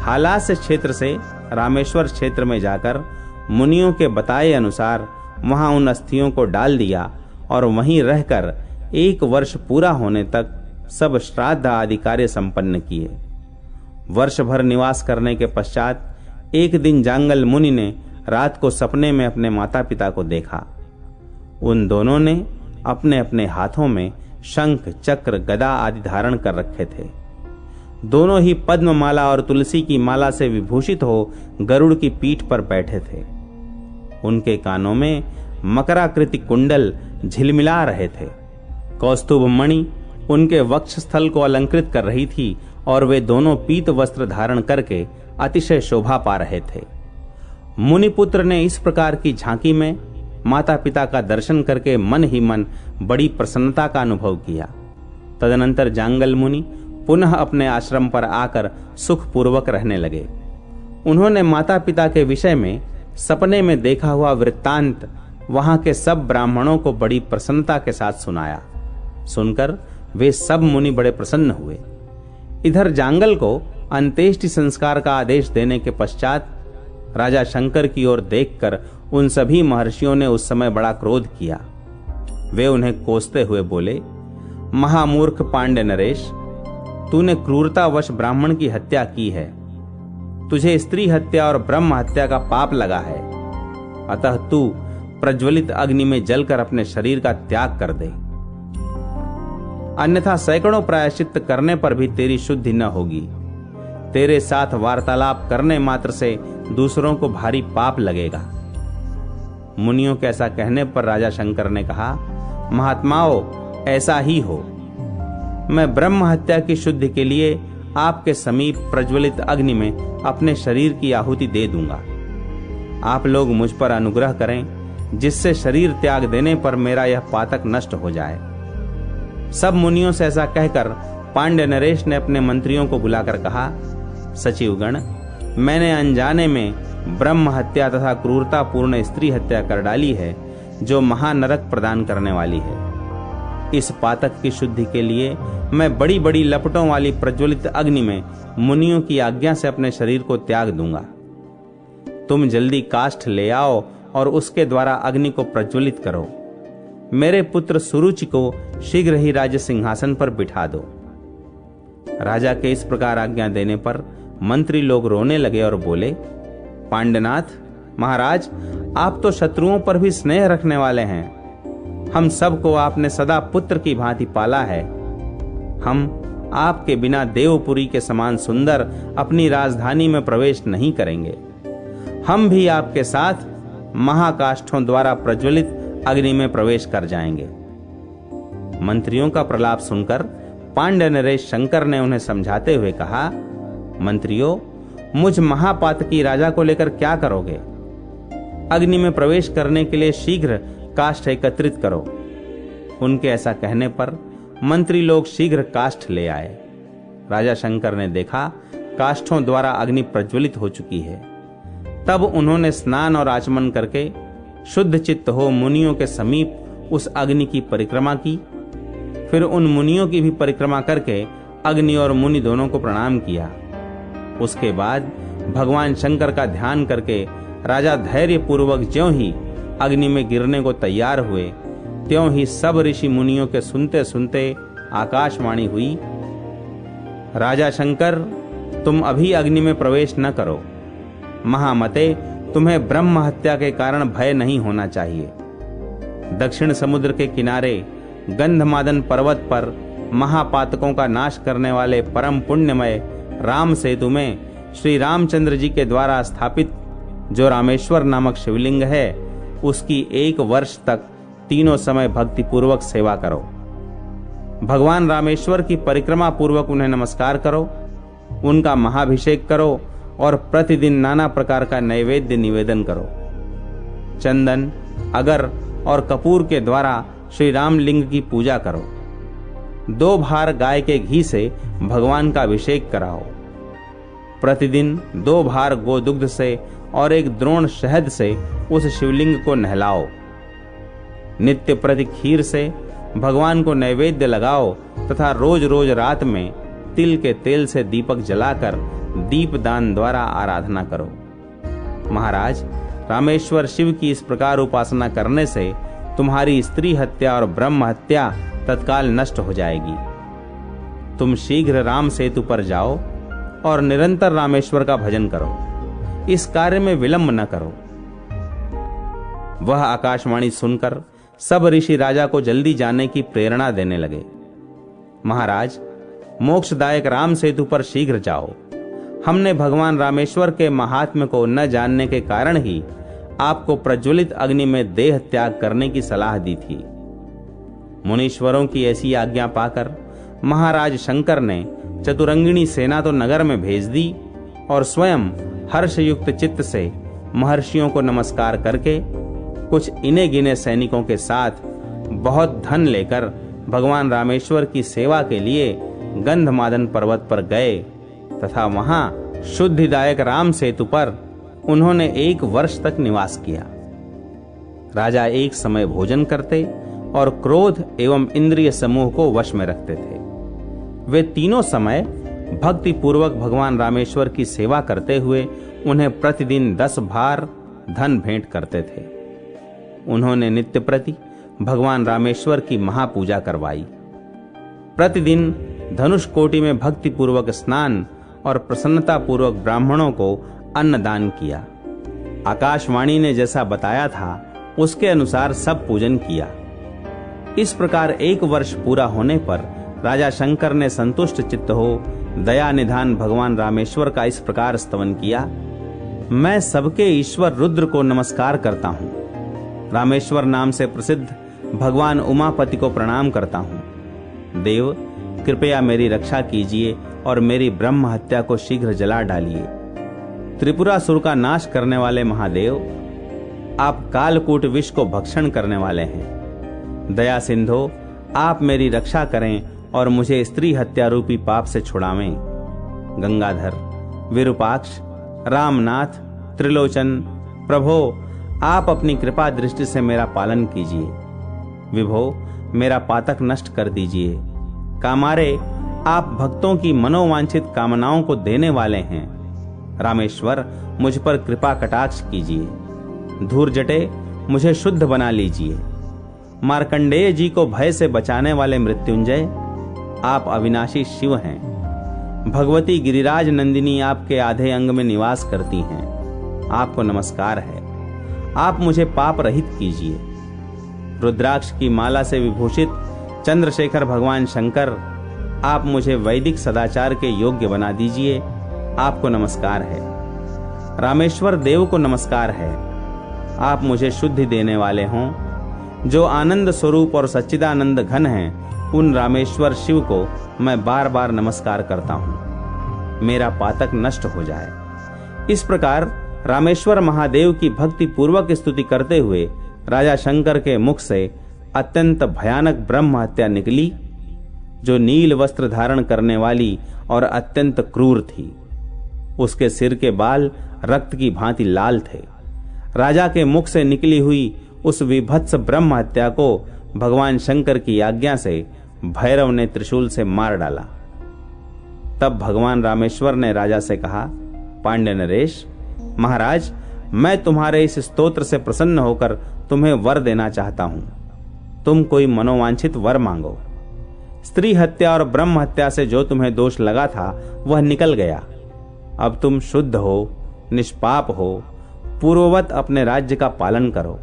हालास्य क्षेत्र से रामेश्वर क्षेत्र में जाकर मुनियों के बताए अनुसार वहां उन अस्थियों को डाल दिया और वहीं रहकर 1 वर्ष पूरा होने तक सब श्राद्ध आदि कार्य संपन्न किए। वर्ष भर निवास करने के पश्चात एक दिन जांगल मुनि ने रात को सपने में अपने माता पिता को देखा। उन दोनों ने अपने अपने हाथों में शंख, चक्र, गदा आदि धारण कर रखे थे। दोनों ही पद्म माला और तुलसी की माला से विभूषित हो गरुड़ की पीठ पर बैठे थे। उनके कानों में मकराकृति कुंडल झिलमिला रहे थे। कौस्तुभ मणि उनके वक्ष स्थल को अलंकृत कर रही थी और वे दोनों पीत वस्त्र धारण करके अतिशय शोभा पा रहे थे। मुनिपुत्र ने इस प्रकार की झांकी में माता पिता का दर्शन करके मन ही मन बड़ी प्रसन्नता का अनुभव किया। तदनंतर जांगल मुनि पुनः अपने आश्रम पर आकर सुखपूर्वक रहने लगे। उन्होंने माता पिता के विषय में सपने में देखा हुआ वृत्तांत वहां के सब ब्राह्मणों को बड़ी प्रसन्नता के साथ सुनाया। सुनकर वे सब मुनि बड़े प्रसन्न हुए। इधर जांगल को अंत्येष्टि संस्कार का आदेश देने के पश्चात राजा शंकर की ओर देखकर उन सभी महर्षियों ने उस समय बड़ा क्रोध किया। वे उन्हें कोसते हुए बोले, महामूर्ख पांड्य नरेश, तूने क्रूरतावश ब्राह्मण की हत्या की है। तुझे स्त्री हत्या और ब्रह्म हत्या का पाप लगा है। अतः तू प्रज्वलित अग्नि में जलकर अपने शरीर का त्याग कर दे, अन्यथा सैकड़ों प्रायश्चित करने पर भी तेरी शुद्धि न होगी। तेरे साथ वार्तालाप करने मात्र से दूसरों को भारी पाप लगेगा। मुनियों के ऐसा कहने पर राजा शंकर ने कहा, महात्माओं, ऐसा ही हो। मैं ब्रह्म हत्या की शुद्धि के लिए आपके समीप प्रज्वलित अग्नि में अपने शरीर की आहुति दे दूंगा। आप लोग मुझ पर अनुग्रह करें, जिससे शरीर त्याग देने पर मेरा यह पातक नष्ट हो जाए। सब मुनियों से ऐसा कहकर पांड्य नरेश ने अपने मंत्रियों को बुलाकर कहा, सचिवगण, मैंने अनजाने में ब्रह्म हत्या तथा क्रूरतापूर्ण स्त्री हत्या कर डाली है, जो महानरक प्रदान करने वाली है। इस पातक की शुद्धि के लिए मैं बड़ी बड़ी लपटों वाली प्रज्वलित अग्नि में मुनियों की आज्ञा से अपने शरीर को त्याग दूंगा। तुम जल्दी काष्ठ ले आओ और उसके द्वारा अग्नि को प्रज्वलित करो। मेरे पुत्र सुरुचि को शीघ्र ही राज्य सिंहासन पर बिठा दो। राजा के इस प्रकार आज्ञा देने पर मंत्री लोग रोने लगे और बोले, पांड्यनाथ महाराज, आप तो शत्रुओं पर भी स्नेह रखने वाले हैं। हम सबको आपने सदा पुत्र की भांति पाला है। हम आपके बिना देवपुरी के समान सुंदर अपनी राजधानी में प्रवेश नहीं करेंगे। हम भी आपके साथ महाकाष्ठों द्वारा प्रज्वलित अग्नि में प्रवेश कर जाएंगे। मंत्रियों का प्रलाप सुनकर पांड्य नरेश शंकर ने उन्हें समझाते हुए कहा, मंत्रियों, मुझ महापातकी राजा को लेकर क्या करोगे? अग्नि में प्रवेश करने के लिए शीघ्र काष्ठ एकत्रित करो। उनके ऐसा कहने पर मंत्री लोग शीघ्र काष्ठ ले आए। राजा शंकर ने देखा काष्ठों द्वारा अग्नि प्रज्वलित हो चुकी है। तब उन्होंने स्नान और आचमन करके शुद्ध चित्त हो मुनियों के समीप उस अग्नि की परिक्रमा की। फिर उन मुनियों की भी परिक्रमा करके अग्नि और मुनि दोनों को प्रणाम किया। उसके बाद भगवान शंकर का ध्यान करके राजा धैर्य पूर्वक ज्यों ही अग्नि में गिरने को तैयार हुए, त्यों ही सब ऋषि मुनियों के सुनते सुनते आकाशवाणी हुई, राजा शंकर, तुम अभी अग्नि में प्रवेश न करो। महामते, तुम्हें ब्रह्म हत्या के कारण भय नहीं होना चाहिए। दक्षिण समुद्र के किनारे गंधमादन पर्वत पर महापातकों का नाश करने वाले परम पुण्यमय राम सेतु में श्री रामचंद्र जी के द्वारा स्थापित जो रामेश्वर नामक शिवलिंग है, उसकी 1 वर्ष तक तीनों समय भक्ति पूर्वक सेवा करो। भगवान रामेश्वर की परिक्रमा पूर्वक उन्हें नमस्कार करो, उनका महाभिषेक करो और प्रतिदिन नाना प्रकार का नैवेद्य निवेदन करो। चंदन, अगर और कपूर के द्वारा श्री रामलिंग की पूजा करो। 2 भार गाय के घी से भगवान का अभिषेक कराओ। प्रतिदिन 2 भार गोदुग्ध से और 1 द्रोण शहद से उस शिवलिंग को नहलाओ। नित्य प्रति खीर से भगवान को नैवेद्य लगाओ तथा रोज रोज रात में तिल के तेल से दीपक जलाकर दीपदान द्वारा आराधना करो। महाराज, रामेश्वर शिव की इस प्रकार उपासना करने से तुम्हारी स्त्री हत्या और ब्रह्म हत्या तत्काल नष्ट हो जाएगी। तुम शीघ्र राम सेतु पर जाओ और निरंतर रामेश्वर का भजन करो। इस कार्य में विलंब न करो। वह आकाशवाणी सुनकर सब ऋषि राजा को जल्दी जाने की प्रेरणा देने लगे। महाराज, मोक्षदायक राम सेतु पर शीघ्र जाओ। हमने भगवान रामेश्वर के महात्म्य को न जानने के कारण ही आपको प्रज्वलित अग्नि में देह त्याग करने की सलाह दी थी। मुनीश्वरों की ऐसी आज्ञा पाकर महाराज शंकर ने चतुरंगिणी सेना तो नगर में भेज दी और स्वयं हर्षयुक्त चित्त से महर्षियों को नमस्कार करके कुछ इने गिने सैनिकों के साथ बहुत धन लेकर भगवान रामेश्वर की सेवा के लिए गंधमादन पर्वत पर गए तथा वहां शुद्धिदायक राम सेतु पर उन्होंने 1 वर्ष तक निवास किया। राजा एक समय भोजन करते और क्रोध एवं इंद्रिय समूह को वश में रखते थे। वे तीनों समय भक्ति पूर्वक भगवान रामेश्वर की सेवा करते हुए उन्हें प्रतिदिन 10 भार धन भेंट करते थे। उन्होंने नित्य प्रति भगवान रामेश्वर की महापूजा करवाई। प्रतिदिन धनुष कोटि में भक्ति पूर्वक स्नान और प्रसन्नता पूर्वक ब्राह्मणों को अन्नदान किया। आकाशवाणी ने जैसा बताया था उसके अनुसार सब पूजन किया। इस प्रकार 1 वर्ष पूरा होने पर राजा शंकर ने संतुष्ट चित्त हो दया निधान भगवान रामेश्वर का इस प्रकार स्तवन किया, मैं सबके ईश्वर रुद्र को नमस्कार करता हूँ। रामेश्वर नाम से प्रसिद्ध भगवान उमापति को प्रणाम करता हूँ। देव, कृपया मेरी रक्षा कीजिए और मेरी ब्रह्म हत्या को शीघ्र जला डालिए। त्रिपुरासुर का नाश करने वाले महादेव, आप कालकूट विष को भक्षण करने वाले हैं। दया सिंधो, आप मेरी रक्षा करें और मुझे स्त्री हत्या रूपी पाप से छुड़ावें। गंगाधर, विरूपाक्ष, रामनाथ, त्रिलोचन, प्रभो, आप अपनी कृपा दृष्टि से मेरा पालन कीजिए। विभो, मेरा पातक नष्ट कर दीजिए। कामारे, आप भक्तों की मनोवांछित कामनाओं को देने वाले हैं। रामेश्वर, मुझ पर कृपा कटाक्ष कीजिए। धूर्जटे, मुझे शुद्ध बना लीजिए। मार्कंडेय जी को भय से बचाने वाले मृत्युंजय, आप अविनाशी शिव हैं। भगवती गिरिराज नंदिनी आपके आधे अंग में निवास करती हैं। आपको नमस्कार है। आप मुझे पाप रहित कीजिए। रुद्राक्ष की माला से विभूषित चंद्रशेखर भगवान शंकर, आप मुझे वैदिक सदाचार के योग्य बना दीजिए। आपको नमस्कार है। रामेश्वर देव को नमस्कार है। आप मुझे शुद्धि देने वाले हों। जो आनंद स्वरूप और सच्चिदानंद घन हैं, उन रामेश्वर शिव को मैं बार बार नमस्कार करता हूं। मेरा पातक नष्ट हो जाए। इस प्रकार रामेश्वर महादेव की भक्ति पूर्वक स्तुति करते हुए राजा शंकर के मुख से अत्यंत भयानक ब्रह्म हत्या निकली, जो नील वस्त्र धारण करने वाली और अत्यंत क्रूर थी। उसके सिर के बाल रक्त की भांति लाल थे। राजा के मुख से निकली हुई उस विभत्स ब्रह्म हत्या को भगवान शंकर की आज्ञा से भैरव ने त्रिशूल से मार डाला। तब भगवान रामेश्वर ने राजा से कहा, पांड्य नरेश, महाराज, मैं तुम्हारे इस स्तोत्र से प्रसन्न होकर तुम्हें वर देना चाहता हूं। तुम कोई मनोवांछित वर मांगो। स्त्री हत्या और ब्रह्म हत्या से जो तुम्हें दोष लगा था वह निकल गया। अब तुम शुद्ध हो, निष्पाप हो, पूर्ववत अपने राज्य का पालन करो।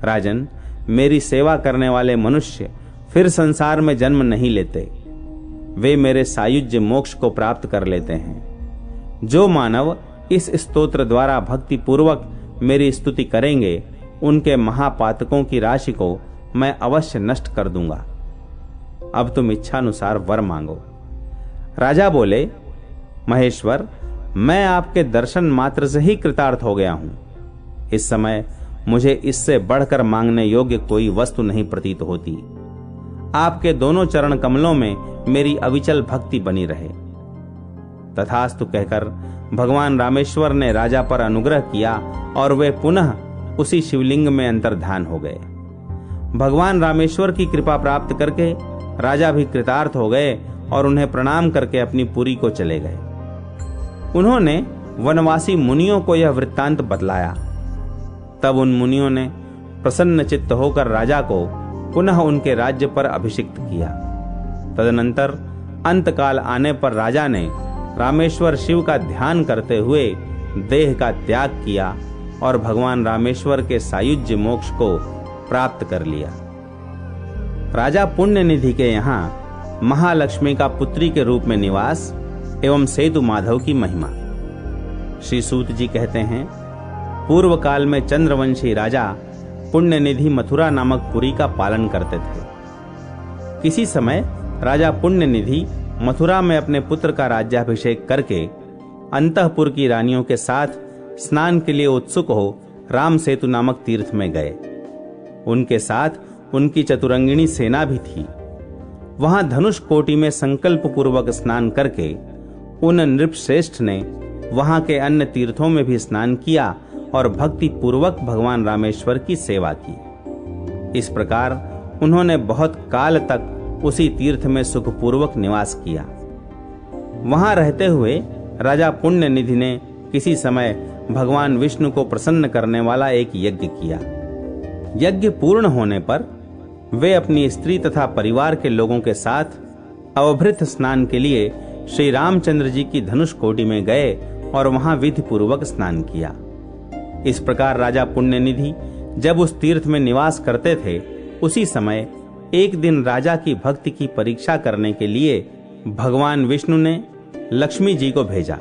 राजन, मेरी सेवा करने वाले मनुष्य फिर संसार में जन्म नहीं लेते। वे मेरे सायुज्य मोक्ष को प्राप्त कर लेते हैं। जो मानव इस स्तोत्र द्वारा भक्ति पूर्वक मेरी स्तुति करेंगे, उनके महापातकों की राशि को मैं अवश्य नष्ट कर दूंगा। अब तुम इच्छानुसार वर मांगो। राजा बोले, महेश्वर, मैं आपके दर्शन मात्र से ही कृतार्थ हो गया हूं। इस समय मुझे इससे बढ़कर मांगने योग्य कोई वस्तु नहीं प्रतीत होती। आपके दोनों चरण कमलों में मेरी अविचल भक्ति बनी रहे। तथास्तु कहकर भगवान रामेश्वर ने राजा पर अनुग्रह किया और वे पुनः उसी शिवलिंग में अंतर्धान हो गए। भगवान रामेश्वर की कृपा प्राप्त करके राजा भी कृतार्थ हो गए और उन्हें प्रणाम करके अपनी पुरी को चले गए। उन्होंने वनवासी मुनियों को यह वृत्तांत बतलाया। तब उन मुनियों ने प्रसन्न चित्त होकर राजा को पुनः उनके राज्य पर अभिषिक्त किया। तदनंतर अंतकाल आने पर राजा ने रामेश्वर शिव का ध्यान करते हुए देह का त्याग किया और भगवान रामेश्वर के सायुज्य मोक्ष को प्राप्त कर लिया। राजा पुण्यनिधि के यहाँ महालक्ष्मी का पुत्री के रूप में निवास एवं सेतु माधव की महिमा। श्री सूत जी कहते हैं, पूर्व काल में चंद्रवंशी राजा पुण्यनिधि मथुरा नामक पुरी का पालन करते थे। किसी समय राजा पुण्यनिधि मथुरा में अपने पुत्र का राज्याभिषेक करके अंतःपुर की रानियों के साथ स्नान के लिए उत्सुक हो राम सेतु नामक तीर्थ में गए। उनके साथ उनकी चतुरंगिणी सेना भी थी। वहां धनुष कोटि में संकल्प पूर्वक स्नान करके उन नृपश्रेष्ठ ने वहां के अन्य तीर्थों में भी स्नान किया और भक्ति पूर्वक भगवान रामेश्वर की सेवा की। इस प्रकार उन्होंने बहुत काल तक उसी तीर्थ में सुखपूर्वक निवास किया। वहां रहते हुए राजा पुण्यनिधि ने किसी समय भगवान विष्णु को प्रसन्न करने वाला एक यज्ञ किया। यज्ञ पूर्ण होने पर वे अपनी स्त्री तथा परिवार के लोगों के साथ अवभृत स्नान के लिए श्री रामचंद्र जी की धनुष कोटि में गए और वहां विधि पूर्वक स्नान किया। इस प्रकार राजा पुण्यनिधि जब उस तीर्थ में निवास करते थे, उसी समय एक दिन राजा की भक्ति की परीक्षा करने के लिए भगवान विष्णु ने लक्ष्मी जी को भेजा।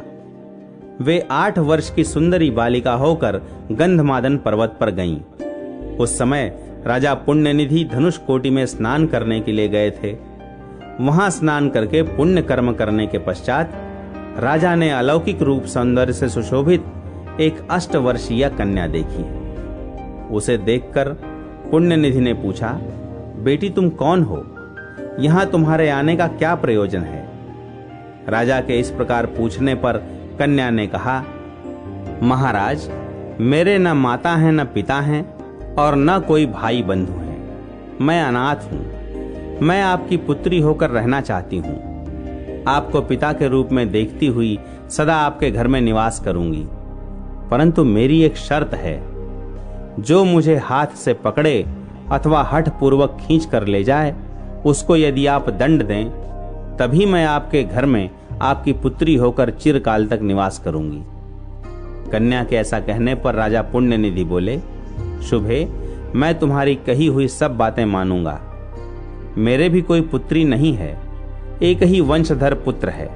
वे 8 वर्ष की सुंदरी बालिका होकर गंधमादन पर्वत पर गईं। उस समय राजा पुण्यनिधि धनुष कोटि में स्नान करने के लिए गए थे। वहां स्नान करके पुण्य कर्म करने के पश्चात राजा ने अलौकिक रूप सौंदर्य से सुशोभित एक 8 वर्षीय कन्या देखी। उसे देखकर पुण्यनिधि ने पूछा, बेटी तुम कौन हो? यहां तुम्हारे आने का क्या प्रयोजन है? राजा के इस प्रकार पूछने पर कन्या ने कहा, महाराज, मेरे न माता हैं न पिता हैं और न कोई भाई बंधु हैं। मैं अनाथ हूं। मैं आपकी पुत्री होकर रहना चाहती हूं। आपको पिता के रूप में देखती हुई सदा आपके घर में निवास करूंगी, परंतु मेरी एक शर्त है। जो मुझे हाथ से पकड़े अथवा हठ पूर्वक खींच कर ले जाए, उसको यदि आप दंड दें, तभी मैं आपके घर में आपकी पुत्री होकर चिरकाल तक निवास करूंगी। कन्या के ऐसा कहने पर राजा पुण्यनिधि बोले, शुभे, मैं तुम्हारी कही हुई सब बातें मानूंगा। मेरे भी कोई पुत्री नहीं है, एक ही वंशधर पुत्र है।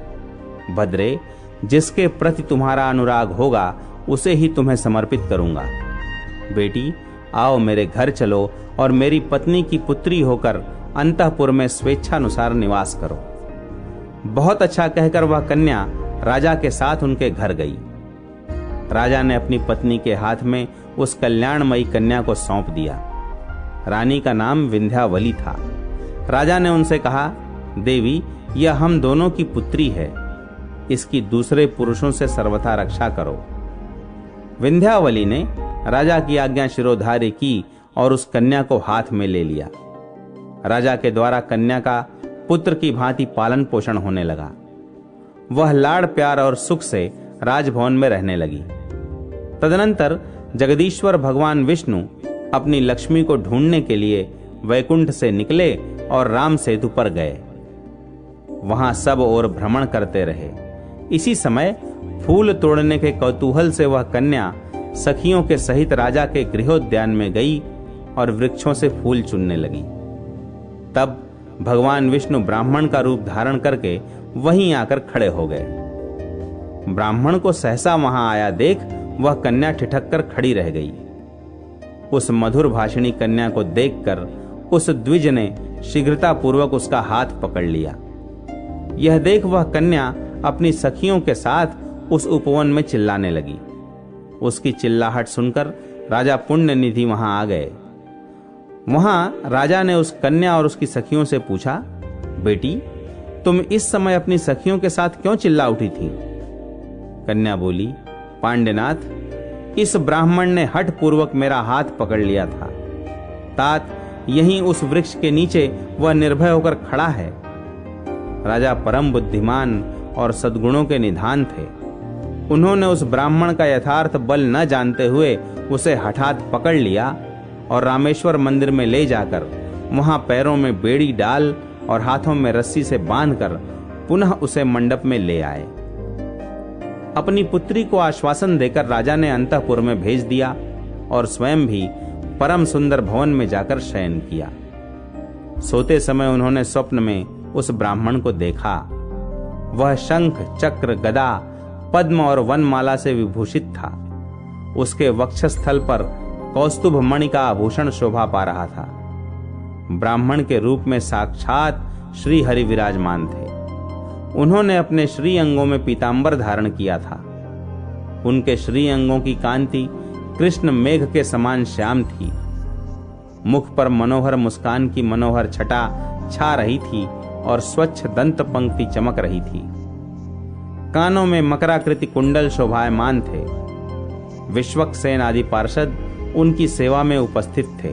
भद्रे, जिसके प्रति तुम्हारा अनुराग होगा उसे ही तुम्हें समर्पित करूंगा। बेटी, आओ मेरे घर चलो और मेरी पत्नी की पुत्री होकर अंतःपुर में स्वेच्छानुसार निवास करो। बहुत अच्छा कहकर वह कन्या राजा के साथ उनके घर गई। राजा ने अपनी पत्नी के हाथ में उस कल्याणमयी कन्या को सौंप दिया। रानी का नाम विंध्यावली था। राजा ने उनसे कहा, देवी, यह हम दोनों की पुत्री है। इसकी दूसरे पुरुषों से सर्वथा रक्षा करो। विंध्यावली ने राजा की आज्ञा शिरोधार्य की और उस कन्या को हाथ में ले लिया। राजा के द्वारा कन्या का पुत्र की भांति पालन पोषण होने लगा। वह लाड़ प्यार और सुख से राजभवन में रहने लगी। तदनंतर जगदीश्वर भगवान विष्णु अपनी लक्ष्मी को ढूंढने के लिए वैकुंठ से निकले और राम सेतु पर गए। वहां सब ओर भ्रमण करते रहे। इसी समय फूल तोड़ने के कौतूहल से वह कन्या सखियों के सहित राजा के गृहोद्यान में गई और वृक्षों से फूल चुनने लगी। तब भगवान विष्णु ब्राह्मण का रूप धारण करके वहीं आकर खड़े हो गए। ब्राह्मण को सहसा वहां आया देख वह कन्या ठिठक कर खड़ी रह गई। उस मधुर भाषिणी कन्या को देखकर उस द्विज ने शीघ्रता पूर्वक उसका हाथ पकड़ लिया। यह देख वह कन्या अपनी सखियों के साथ उस उपवन में चिल्लाने लगी। उसकी चिल्लाहट सुनकर राजा पुण्यनिधि वहां आ गए। वहां राजा ने उस कन्या और उसकी सखियों से पूछा, बेटी, तुम इस समय अपनी सखियों के साथ क्यों चिल्ला उठी थी? कन्या बोली, पांड्यनाथ, इस ब्राह्मण ने हठ पूर्वक मेरा हाथ पकड़ लिया था। तात, यहीं उस वृक्ष के नीचे वह निर्भय होकर खड़ा है। राजा परम बुद्धिमान और सद्गुणों के निधान थे। उन्होंने उस ब्राह्मण का यथार्थ बल न जानते हुए उसे हठात पकड़ लिया और रामेश्वर मंदिर में ले जाकर वहां पैरों में बेड़ी डाल और हाथों में रस्सी से बांधकर पुनः उसे मंडप में ले आए। अपनी पुत्री को आश्वासन देकर राजा ने अंतःपुर में भेज दिया और स्वयं भी परम सुंदर भवन में जाकर शयन किया। सोते समय उन्होंने स्वप्न में उस ब्राह्मण को देखा। वह शंख, चक्र, गदा, पद्म और वनमाला से विभूषित था। उसके वक्षस्थल पर कौस्तुभ मणि का आभूषण शोभा पा रहा था। ब्राह्मण के रूप में साक्षात श्री हरि विराजमान थे। उन्होंने अपने श्री अंगों में पीतांबर धारण किया था। उनके श्री अंगों की कांति कृष्ण मेघ के समान श्याम थी। मुख पर मनोहर मुस्कान की मनोहर छटा छा रही थी और स्वच्छ दंत पंक्ति चमक रही थी। कानों में मकराकृति कुंडल शोभायमान थे। विश्वक्सेन आदि पार्षद उनकी सेवा में उपस्थित थे।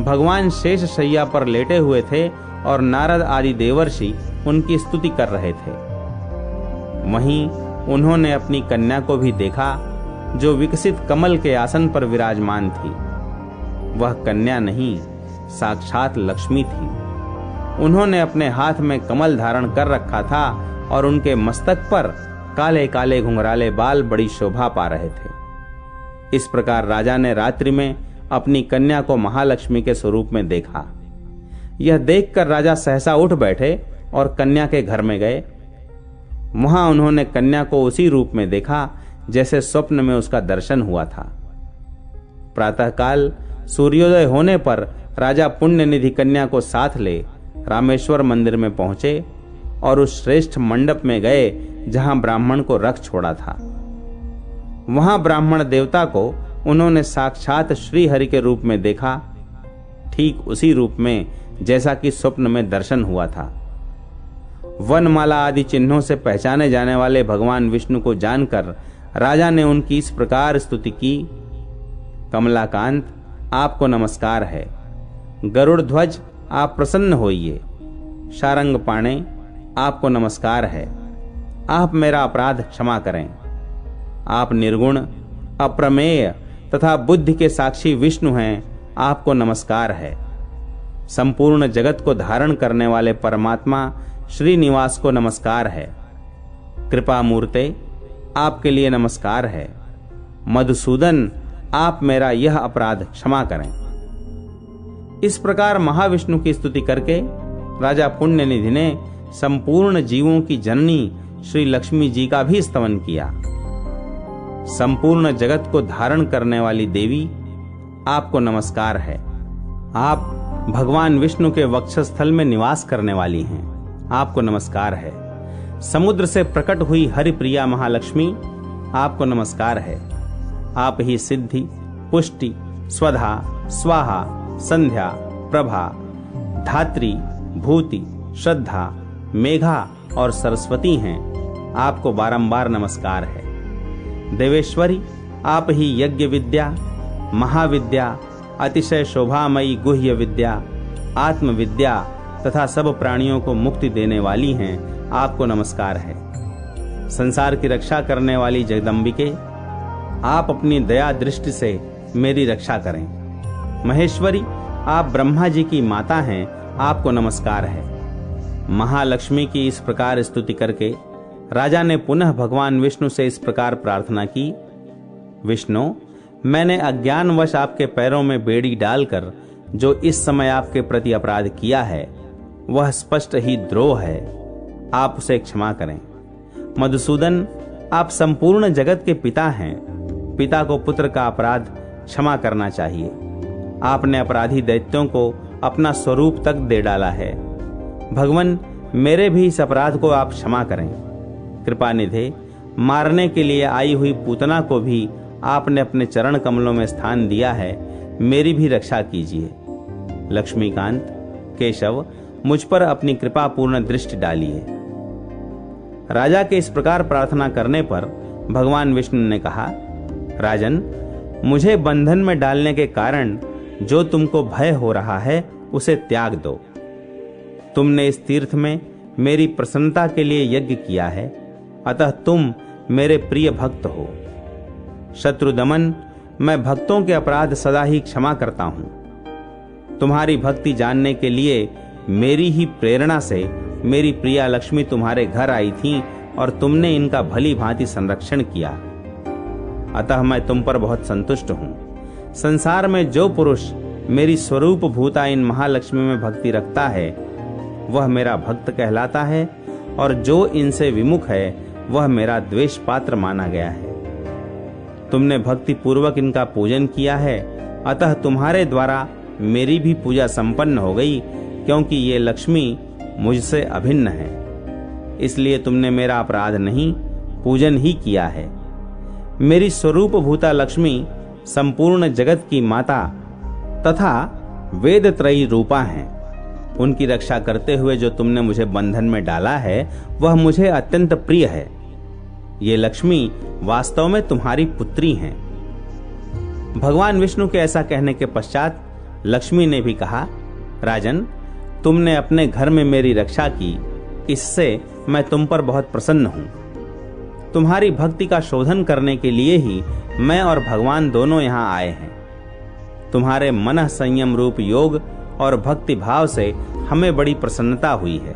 भगवान शेष शैया पर लेटे हुए थे और नारद आदि देवर्षि उनकी स्तुति कर रहे थे। वहीं उन्होंने अपनी कन्या को भी देखा, जो विकसित कमल के आसन पर विराजमान थी। वह कन्या नहीं, साक्षात लक्ष्मी थी। उन्होंने अपने हाथ में कमल धारण कर रखा था और उनके मस्तक पर काले काले घुंघराले बाल बड़ी शोभा पा रहे थे। इस प्रकार राजा ने रात्रि में अपनी कन्या को महालक्ष्मी के स्वरूप में देखा। यह देखकर राजा सहसा उठ बैठे और कन्या के घर में गए। वहां उन्होंने कन्या को उसी रूप में देखा जैसे स्वप्न में उसका दर्शन हुआ था। प्रातःकाल सूर्योदय होने पर राजा पुण्य निधि कन्या को साथ ले रामेश्वर मंदिर में पहुंचे और उस श्रेष्ठ मंडप में गए जहां ब्राह्मण को रख छोड़ा था। वहां ब्राह्मण देवता को उन्होंने साक्षात श्री हरि के रूप में देखा, ठीक उसी रूप में जैसा कि स्वप्न में दर्शन हुआ था। वनमाला आदि चिन्हों से पहचाने जाने वाले भगवान विष्णु को जानकर राजा ने उनकी इस प्रकार स्तुति की। कमलाकांत, आपको नमस्कार है। गरुड़ ध्वज, आप प्रसन्न होइए। शारंग पाणे, आपको नमस्कार है। आप मेरा अपराध क्षमा करें। आप निर्गुण, अप्रमेय तथा बुद्धि के साक्षी विष्णु हैं, आपको नमस्कार है। संपूर्ण जगत को धारण करने वाले परमात्मा श्रीनिवास को नमस्कार है। कृपा मूर्ते, आपके लिए नमस्कार है। मधुसूदन, आप मेरा यह अपराध क्षमा करें। इस प्रकार महाविष्णु की स्तुति करके राजा पुण्यनिधि ने संपूर्ण जीवों की जननी श्री लक्ष्मी जी का भी स्तवन किया। संपूर्ण जगत को धारण करने वाली देवी, आपको नमस्कार है। आप भगवान विष्णु के वक्षस्थल में निवास करने वाली हैं, आपको नमस्कार है। समुद्र से प्रकट हुई हरिप्रिया महालक्ष्मी, आपको नमस्कार है। आप ही सिद्धि, पुष्टि, स्वधा, स्वाहा, संध्या, प्रभा, धात्री, भूति, श्रद्धा, मेघा और सरस्वती हैं, आपको बारंबार नमस्कार है। देवेश्वरी, आप ही यज्ञ विद्या, महाविद्या, अतिशय शोभामयी गुह्य विद्या, आत्मविद्या तथा सब प्राणियों को मुक्ति देने वाली हैं, आपको नमस्कार है। संसार की रक्षा करने वाली जगदम्बिके, आप अपनी दया दृष्टि से मेरी रक्षा करें। महेश्वरी, आप ब्रह्मा जी की माता हैं, आपको नमस्कार है। महालक्ष्मी की इस प्रकार स्तुति करके राजा ने पुनः भगवान विष्णु से इस प्रकार प्रार्थना की। विष्णु, मैंने अज्ञानवश आपके पैरों में बेड़ी डालकर जो इस समय आपके प्रति अपराध किया है वह स्पष्ट ही द्रोह है, आप उसे क्षमा करें। मधुसूदन, आप संपूर्ण जगत के पिता हैं, पिता को पुत्र का अपराध क्षमा करना चाहिए। आपने अपराधी दैत्यों को अपना स्वरूप तक दे डाला है। भगवान, मेरे भी इस अपराध को आप क्षमा करें। कृपानिधे, मारने के लिए आई हुई पूतना को भी आपने अपने चरण कमलों में स्थान दिया है, मेरी भी रक्षा कीजिए। लक्ष्मीकांत, केशव, मुझ पर अपनी कृपा पूर्ण दृष्टि डालिए। राजा के इस प्रकार प्रार्थना करने पर भगवान विष्णु ने कहा, राजन, मुझे बंधन में डालने के कारण जो तुमको भय हो रहा है उसे त्याग दो। तुमने इस तीर्थ में मेरी प्रसन्नता के लिए यज्ञ किया है, अतः तुम मेरे प्रिय भक्त हो। शत्रु दमन, मैं भक्तों के अपराध सदा ही क्षमा करता हूं। तुम्हारी भक्ति जानने के लिए मेरी ही प्रेरणा से मेरी प्रिया लक्ष्मी तुम्हारे घर आई थी और तुमने इनका भली भांति संरक्षण किया, अतः मैं तुम पर बहुत संतुष्ट हूं। संसार में जो पुरुष मेरी स्वरूप भूता इन महालक्ष्मी में भक्ति रखता है वह मेरा भक्त कहलाता है, और जो इनसे विमुख है वह मेरा द्वेष पात्र माना गया है। तुमने भक्ति पूर्वक इनका पूजन किया है, अतः तुम्हारे द्वारा मेरी भी पूजा संपन्न हो गई, क्योंकि ये लक्ष्मी मुझसे अभिन्न है। इसलिए तुमने मेरा अपराध नहीं, पूजन ही किया है। मेरी स्वरूप भूता लक्ष्मी संपूर्ण जगत की माता तथा वेद त्रयी रूपा हैं। उनकी रक्षा करते हुए जो तुमने मुझे बंधन में डाला है वह मुझे अत्यंत प्रिय है। ये लक्ष्मी वास्तव में तुम्हारी पुत्री हैं। भगवान विष्णु के ऐसा कहने के पश्चात लक्ष्मी ने भी कहा, राजन, तुमने अपने घर में मेरी रक्षा की, इससे मैं तुम पर बहुत प्रसन्न हूं। तुम्हारी भक्ति का शोधन करने के लिए ही मैं और भगवान दोनों यहां आए हैं। तुम्हारे मन संयम रूप योग और भक्ति भाव से हमें बड़ी प्रसन्नता हुई है।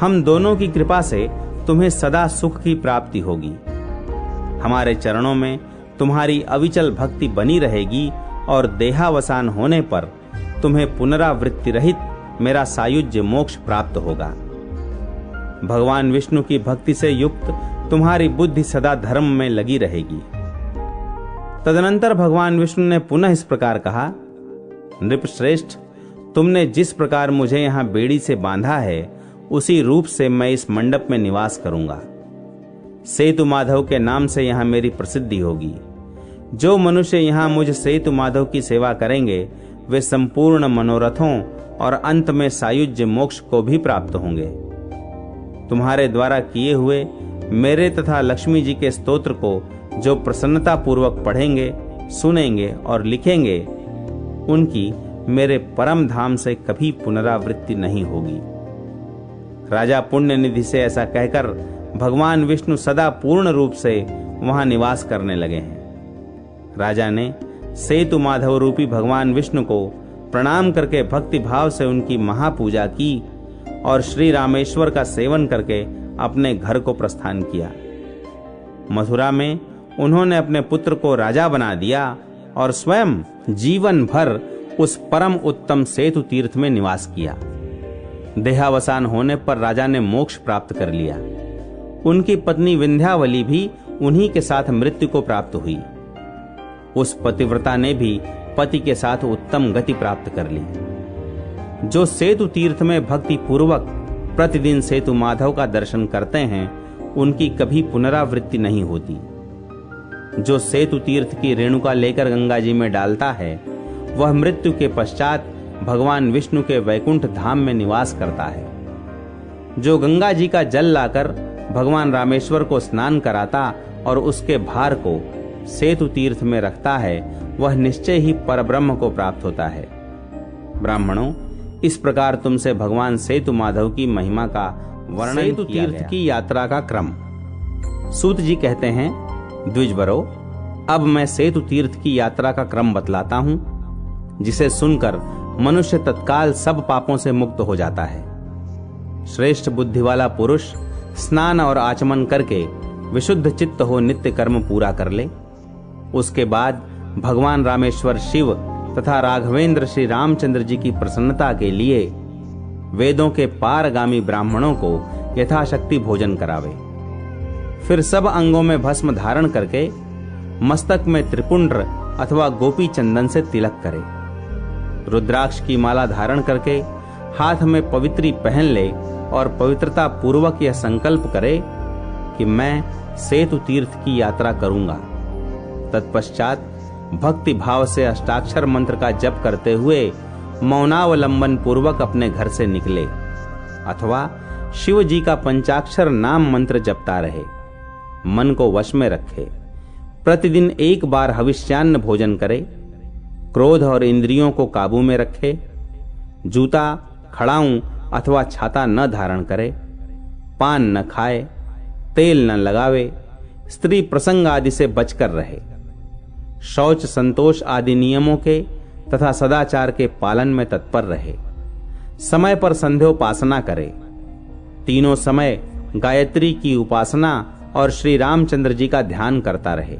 हम दोनों की कृपा से तुम्हें सदा सुख की प्राप्ति होगी। हमारे चरणों में तुम्हारी अविचल भक्ति बनी रहेगी और देहावसान होने पर तुम्हें पुनरावृत्ति रहित मेरा सायुज्य मोक्ष प्राप्त होगा। भगवान विष्णु की भक्ति से युक्त तुम्हारी बुद्धि सदा धर्म में लगी रहेगी। तदनंतर भगवान विष्णु ने पुनः इस प्रकार कहा, नृपश्रेष्ठ, तुमने जिस प्रकार मुझे यहाँ बेड़ी से बांधा है, उसी रूप से मैं इस मंडप में निवास करूंगा। सेतु माधव के नाम से यहाँ मेरी प्रसिद्धि होगी। जो मनुष्य यहाँ मुझ सेतु माधव की सेवा करेंगे, वे संपूर्ण मनोरथों और अंत में सायुज्य मोक्ष को भी प्राप्त होंगे। तुम्हारे द्वारा किए हुए मेरे तथा लक्ष्मी जी के स्तोत्र को जो प्रसन्नता पूर्वक पढ़ेंगे, सुनेंगे और लिखेंगे, उनकी मेरे परम धाम से कभी पुनरावृत्ति नहीं होगी। राजा पुण्य निधि से ऐसा कहकर भगवान विष्णु सदा पूर्ण रूप से वहां निवास करने लगे हैं। राजा ने सेतु माधव रूपी भगवान विष्णु को प्रणाम करके भक्ति भाव से उनकी महापूजा की और श्री रामेश्वर का सेवन करके अपने घर को प्रस्थान किया। मथुरा में उन्होंने अपने पुत्र को राजा बना दिया और स्वयं जीवन भर उस परम उत्तम सेतु तीर्थ में निवास किया। देहावसान होने पर राजा ने मोक्ष प्राप्त कर लिया। उनकी पत्नी विंध्यावली भी उन्हीं के साथ मृत्यु को प्राप्त हुई। उस पतिव्रता ने भी पति के साथ उत्तम गति प्राप्त कर ली। जो सेतु तीर्थ में भक्ति पूर्वक प्रतिदिन सेतु माधव का दर्शन करते हैं, उनकी कभी पुनरावृत्ति नहीं होती। जो सेतु तीर्थ की रेणुका लेकर गंगा जी में डालता है, वह मृत्यु के पश्चात भगवान विष्णु के वैकुंठ धाम में निवास करता है। जो गंगा जी का जल लाकर भगवान रामेश्वर को स्नान कराता और उसके भार को सेतु तीर्थ में रखता है, वह निश्चय ही परब्रह्म को प्राप्त होता है। ब्राह्मणों, इस प्रकार तुमसे भगवान सेतु माधव की महिमा का वर्णन सेतु तीर्थ की यात्रा का क्रम। सूत जी कहते हैं, द्विजवरो, अब मैं सेतु तीर्थ की यात्रा का क्रम बतलाता हूं, जिसे सुनकर मनुष्य तत्काल सब पापों से मुक्त हो जाता है। श्रेष्ठ बुद्धि वाला पुरुष स्नान और आचमन करके विशुद्ध चित्त हो नित्य कर्म पूरा कर ले। उसके बाद भगवान रामेश्वर शिव तथा राघवेंद्र श्री रामचंद्र जी की प्रसन्नता के लिए वेदों के पारगामी ब्राह्मणों को यथाशक्ति भोजन करावे। फिर सब अंगों में भस्म धारण करके मस्तक में त्रिपुंड्र अथवा गोपी चंदन से तिलक करे। रुद्राक्ष की माला धारण करके हाथ में पवित्री पहन ले और पवित्रता पूर्वक यह संकल्प करे कि मैं सेतु तीर्थ की यात्रा करूंगा। तत्पश्चात भक्ति भाव से अष्टाक्षर मंत्र का जप करते हुए मौनावलंबन पूर्वक अपने घर से निकले, अथवा शिव जी का पंचाक्षर नाम मंत्र जपता रहे। मन को वश में रखे। प्रतिदिन एक बार हविष्यान्न भोजन करे। क्रोध और इंद्रियों को काबू में रखे। जूता, खड़ाऊं अथवा छाता न धारण करे। पान न खाए। तेल न लगावे। स्त्री प्रसंग आदि से बचकर रहे। शौच, संतोष आदि नियमों के तथा सदाचार के पालन में तत्पर रहे। समय पर संध्योपासना करे। तीनों समय गायत्री की उपासना और श्री रामचंद्र जी का ध्यान करता रहे।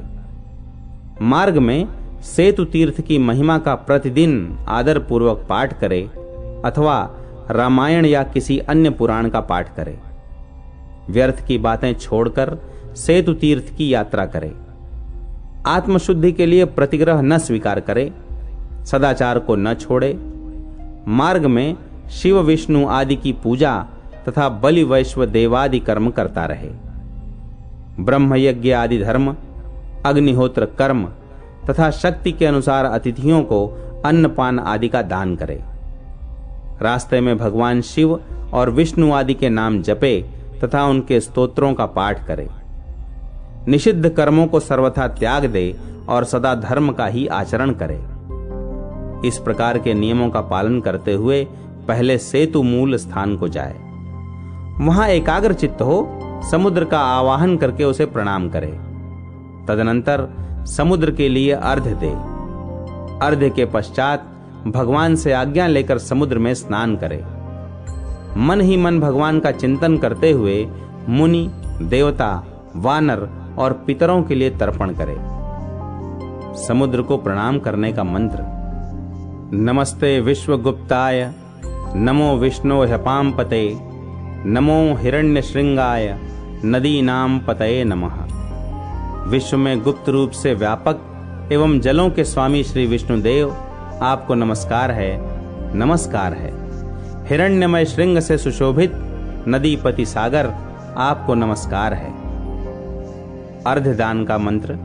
मार्ग में सेतु तीर्थ की महिमा का प्रतिदिन आदर पूर्वक पाठ करे अथवा रामायण या किसी अन्य पुराण का पाठ करे। व्यर्थ की बातें छोड़कर सेतु तीर्थ की यात्रा करे। आत्मशुद्धि के लिए प्रतिग्रह न स्वीकार करे। सदाचार को न छोड़े। मार्ग में शिव विष्णु आदि की पूजा तथा बलि वैश्व देवादि कर्म करता रहे। ब्रह्म यज्ञ आदि धर्म, अग्निहोत्र कर्म तथा शक्ति के अनुसार अतिथियों को अन्नपान आदि का दान करे। रास्ते में भगवान शिव और विष्णु आदि के नाम जपे तथा उनके स्तोत्रों का पाठ करे। निषिद्ध कर्मों को सर्वथा त्याग दे और सदा धर्म का ही आचरण करे। इस प्रकार के नियमों का पालन करते हुए पहले सेतु मूल स्थान को जाए। वहां एकाग्र चित्त हो समुद्र का आवाहन करके उसे प्रणाम करे। तदनंतर समुद्र के लिए अर्घ्य दे। अर्घ्य के पश्चात भगवान से आज्ञा लेकर समुद्र में स्नान करे। मन ही मन भगवान का चिंतन करते हुए मुनि, देवता, वानर और पितरों के लिए तर्पण करे। समुद्र को प्रणाम करने का मंत्र: नमस्ते विश्वगुप्ताय, नमो विष्णो ह्यपाम्पते, नमो हिरण्य श्रृंगाय, नदीनां पतये नमः। विश्व में गुप्त रूप से व्यापक एवं जलों के स्वामी श्री विष्णुदेव आपको नमस्कार है, नमस्कार है। हिरण्यमय श्रृंग से सुशोभित नदीपति सागर, आपको नमस्कार है। अर्धदान का मंत्र।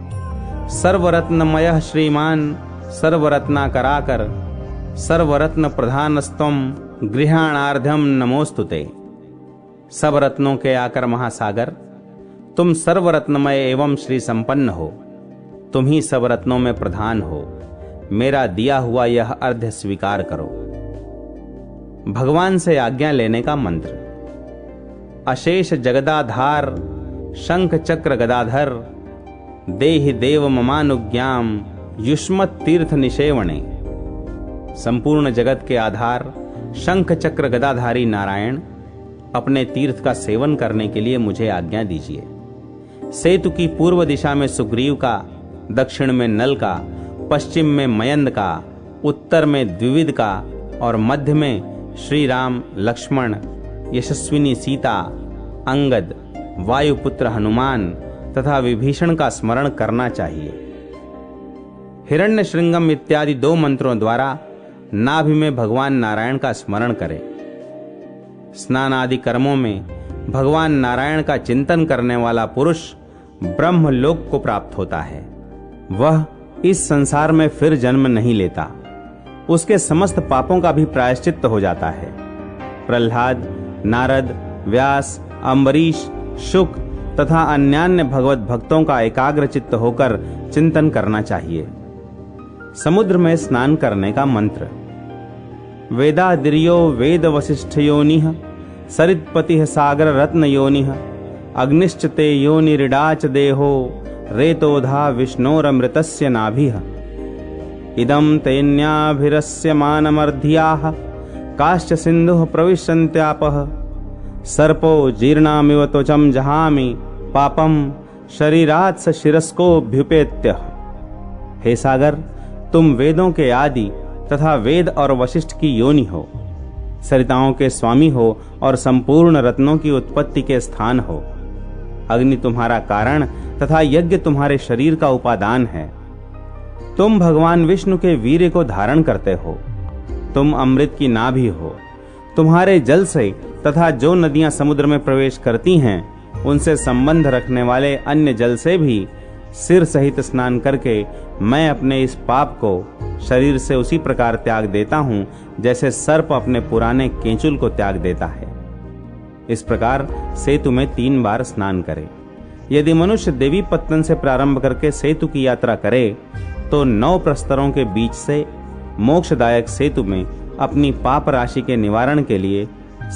सर्वरत्नमय श्रीमान सर्वरत्नाकराकर सर्वरत्न प्रधानस्तम गृहाणार्ध्यम नमोस्तुते। सब रत्नों के आकर महासागर, तुम सर्वरत्नमय एवं श्री संपन्न हो, तुम ही सब रत्नों में प्रधान हो। मेरा दिया हुआ यह अर्घ्य स्वीकार करो। भगवान से आज्ञा लेने का मंत्र। अशेष जगदाधार शंख चक्र गदाधर, देहि देव ममानुज्ञाम युष्मत् तीर्थ निषेवणे। संपूर्ण जगत के आधार शंख चक्र गदाधारी नारायण, अपने तीर्थ का सेवन करने के लिए मुझे आज्ञा दीजिए। सेतु की पूर्व दिशा में सुग्रीव का, दक्षिण में नल का, पश्चिम में मयंद का, उत्तर में द्विविद का और मध्य में श्री राम, लक्ष्मण, यशस्विनी सीता, अंगद, वायुपुत्र हनुमान तथा विभीषण का स्मरण करना चाहिए। हिरण्य श्रृंगम इत्यादि 2 मंत्रों द्वारा नाभि में भगवान नारायण का स्मरण करें। स्नान आदि कर्मों में भगवान नारायण का चिंतन करने वाला पुरुष ब्रह्मलोक को प्राप्त होता है। वह इस संसार में फिर जन्म नहीं लेता। उसके समस्त पापों का भी प्रायश्चित्त हो जाता है। प्रहलाद, नारद, व्यास, अम्बरीश, शुक तथा अन्यान्य भगवत भक्तों का एकाग्र चित्त होकर चिंतन करना चाहिए। समुद्र में स्नान करने का मंत्र। वेदादिर्यो वेद वसिष्ठ योनिः सरित्पतिः सागर रत्न योनिः अग्निश्च ते योनिरिडाच देहो रेतोधा विष्णोरमृतस्य नाभिः। इदं तेन्याभिरस्य मानमर्ध्याः काश्च सिन्धुः प्रविशन्त्यापः। सर्पो जीर्णामिव त्वचं जहामि पापं शरीरात् स शिरस्कोऽभ्युपेत्यः। हे सागर, तुम वेदों के आदि तथा वेद और वशिष्ठ की योनि हो, सरिताओं के स्वामी हो और संपूर्ण रत्नों की उत्पत्ति के स्थान हो। अग्नि तुम्हारा कारण तथा यज्ञ तुम्हारे शरीर का उपादान है। तुम भगवान विष्णु के वीर्य को धारण करते हो। तुम अमृत की नाभि हो। तुम्हारे जल से तथा जो नदियां समुद्र में प्रवेश करती हैं, उनसे संबंध रखने वाले अन्य जल से भी सिर सहित स्नान करके मैं अपने इस पाप को शरीर से उसी प्रकार त्याग देता हूं जैसे सर्प अपने पुराने केंचुल को त्याग देता है। इस प्रकार सेतु में 3 बार स्नान करे। यदि मनुष्य देवी पत्तन से प्रारंभ करके सेतु की यात्रा करे तो 9 प्रस्तरों के बीच से मोक्षदायक सेतु में अपनी पाप राशि के निवारण के लिए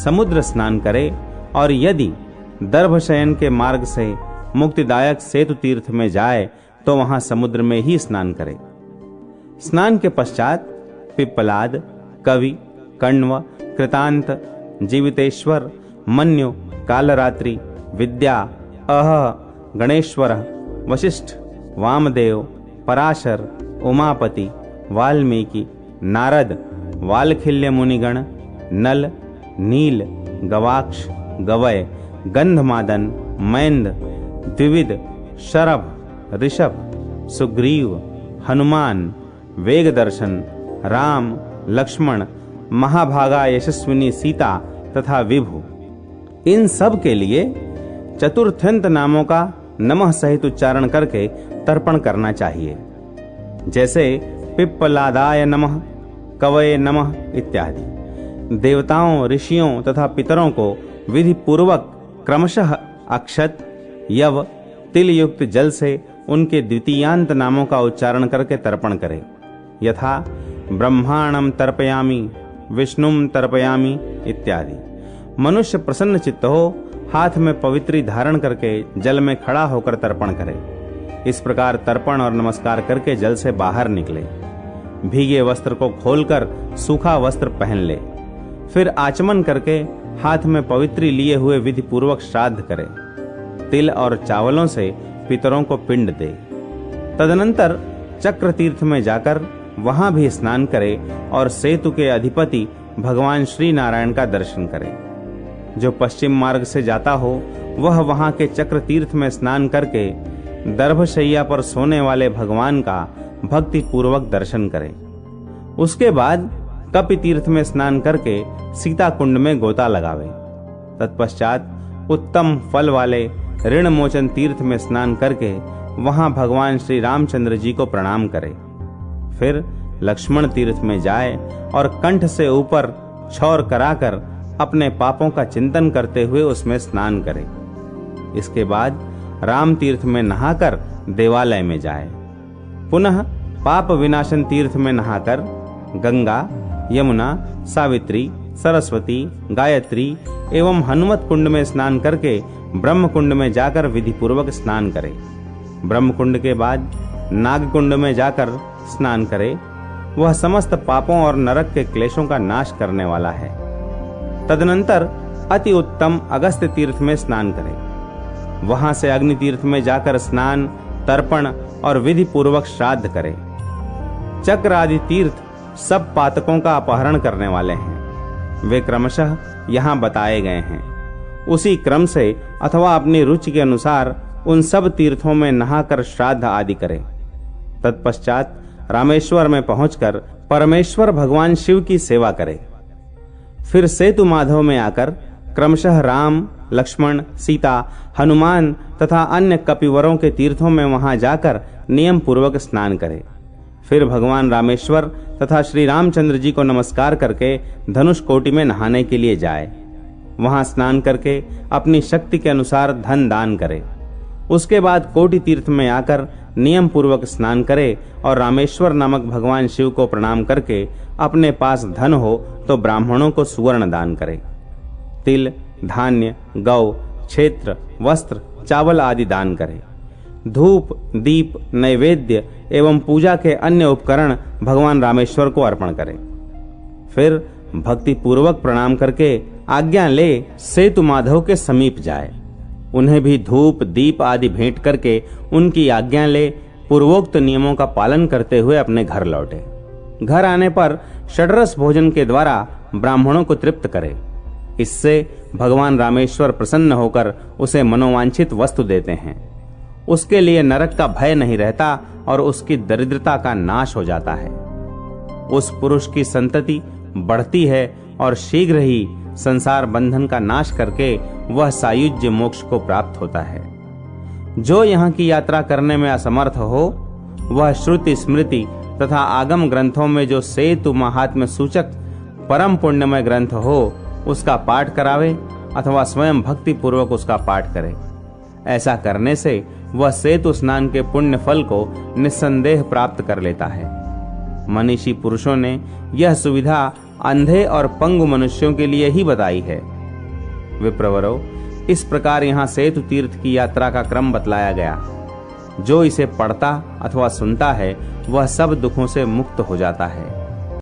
समुद्र स्नान करे, और यदि दर्भशयन के मार्ग से मुक्तिदायक सेतु तीर्थ में जाए तो वहां समुद्र में ही स्नान करे। स्नान के पश्चात पिप्पलाद, कवि, कण्व, कृतांत, जीवितेश्वर, मन्यु, कालरात्रि, विद्या, अह, गणेश्वर, वशिष्ठ, वामदेव, पराशर, उमापति, वाल्मीकि, नारद, वालखिल्य मुनिगण, नल, नील, गवाक्ष, गवय, गंधमादन, मैंद, द्विविद, शरभ, ऋषभ, सुग्रीव, हनुमान, वेगदर्शन, राम, लक्ष्मण, महाभागा यशस्विनी सीता तथा विभु, इन सब के लिए चतुर्थ्यंत नामों का नमः सहित उच्चारण करके तर्पण करना चाहिए, जैसे पिप्पलादाय नमः, कवये नमः इत्यादि। देवताओं, ऋषियों तथा पितरों को विधि पूर्वक क्रमशः अक्षत, यव, तिल युक्त जल से उनके द्वितीयांत नामों का उच्चारण करके तर्पण करें। यथा ब्रह्माणं तर्पयामि, विष्णुं तर्पयामि इत्यादि। मनुष्य प्रसन्न चित्त हो हाथ में पवित्री धारण करके जल में खड़ा होकर तर्पण करे। इस प्रकार तर्पण और नमस्कार करके जल से बाहर निकले। भीगे वस्त्र को खोलकर सूखा वस्त्र पहन ले। फिर आचमन करके हाथ में पवित्री लिए हुए विधि पूर्वक श्राद्ध करे। तिल और चावलों से पितरों को पिंड दे। तदनंतर चक्र तीर्थ में जाकर वहां भी स्नान करे और सेतु के अधिपति भगवान श्री नारायण का दर्शन करे। जो पश्चिम मार्ग से जाता हो वह वहां के चक्र तीर्थ में स्नान करके दर्भशैया पर सोने वाले भगवान का भक्ति पूर्वक दर्शन करे। उसके बाद कपि तीर्थ में स्नान करके सीता कुंड में गोता लगावे। तत्पश्चात उत्तम फल वाले ऋण मोचन तीर्थ में स्नान करके वहां भगवान श्री रामचंद्र जी को प्रणाम करे। फिर लक्ष्मण तीर्थ में जाए और कंठ से ऊपर छौर कराकर अपने पापों का चिंतन करते हुए उसमें स्नान करे। इसके बाद राम तीर्थ में नहाकर देवालय में जाए। पुनः पाप विनाशन तीर्थ में नहाकर गंगा, यमुना, सावित्री, सरस्वती, गायत्री एवं हनुमत कुंड में स्नान करके ब्रह्म कुंड में जाकर विधि पूर्वक स्नान करे। ब्रह्म कुंड के बाद नाग कुंड में जाकर स्नान करे। वह समस्त पापों और नरक के क्लेशों का नाश करने वाला है। तदनंतर अति उत्तम अगस्त्य तीर्थ में स्नान करे। वहां से अग्नि तीर्थ में जाकर स्नान, तर्पण और विधि पूर्वक श्राद्ध करे। चक्र आदि तीर्थ सब पातकों का अपहरण करने वाले हैं। वे क्रमशः यहाँ बताए गए हैं। उसी क्रम से अथवा अपनी रुचि के अनुसार उन सब तीर्थों में नहाकर श्राद्ध आदि करे। तत्पश्चात रामेश्वर में पहुंचकर परमेश्वर भगवान शिव की सेवा करे। फिर सेतु माधव में आकर क्रमशः राम, लक्ष्मण, सीता, हनुमान तथा अन्य कपिवरों के तीर्थों में वहां जाकर नियम पूर्वक स्नान करे। फिर भगवान रामेश्वर तथा श्री रामचंद्र जी को नमस्कार करके धनुष कोटि में नहाने के लिए जाए। वहां स्नान करके अपनी शक्ति के अनुसार धन दान करे। उसके बाद कोटि तीर्थ में आकर नियम पूर्वक स्नान करे और रामेश्वर नामक भगवान शिव को प्रणाम करके अपने पास धन हो तो ब्राह्मणों को सुवर्ण दान करे। तिल, धान्य, गौ, क्षेत्र, वस्त्र, चावल आदि दान करे। धूप, दीप, नैवेद्य एवं पूजा के अन्य उपकरण भगवान रामेश्वर को अर्पण करे। फिर भक्ति पूर्वक प्रणाम करके आज्ञा ले सेतु माधव के समीप जाए। उन्हें भी धूप, दीप आदि भेंट करके उनकी आज्ञा ले पूर्वोक्त नियमों का पालन करते हुए अपने घर लौटे। घर आने पर षड्रस भोजन के द्वारा ब्राह्मणों को तृप्त करे। इससे भगवान रामेश्वर प्रसन्न होकर उसे मनोवांछित वस्तु देते हैं। उसके लिए नरक का भय नहीं रहता और उसकी दरिद्रता का नाश हो जाता है। उस पुरुष की संतति बढ़ती है और शीघ्र ही संसार बंधन का नाश करके वह सायुज्य मोक्ष को प्राप्त होता है। जो यहाँ की यात्रा करने में असमर्थ हो, वह श्रुति, स्मृति तथा आगम ग्रंथों में जो सेतु महात्म्य सूचक परम पुण्यमय ग्रंथ हो, उसका पाठ करावे अथवा स्वयं भक्ति पूर्वक उसका पाठ करे। ऐसा करने से वह सेतु स्नान के पुण्य फल को निस्संदेह प्राप्त कर लेता है। मनीषी पुरुषों ने यह सुविधा अंधे और पंगु मनुष्यों के लिए ही बताई है। विप्रवरो, इस प्रकार यहाँ सेतु तीर्थ की यात्रा का क्रम बतलाया गया। जो इसे पढ़ता अथवा सुनता है वह सब दुखों से मुक्त हो जाता है।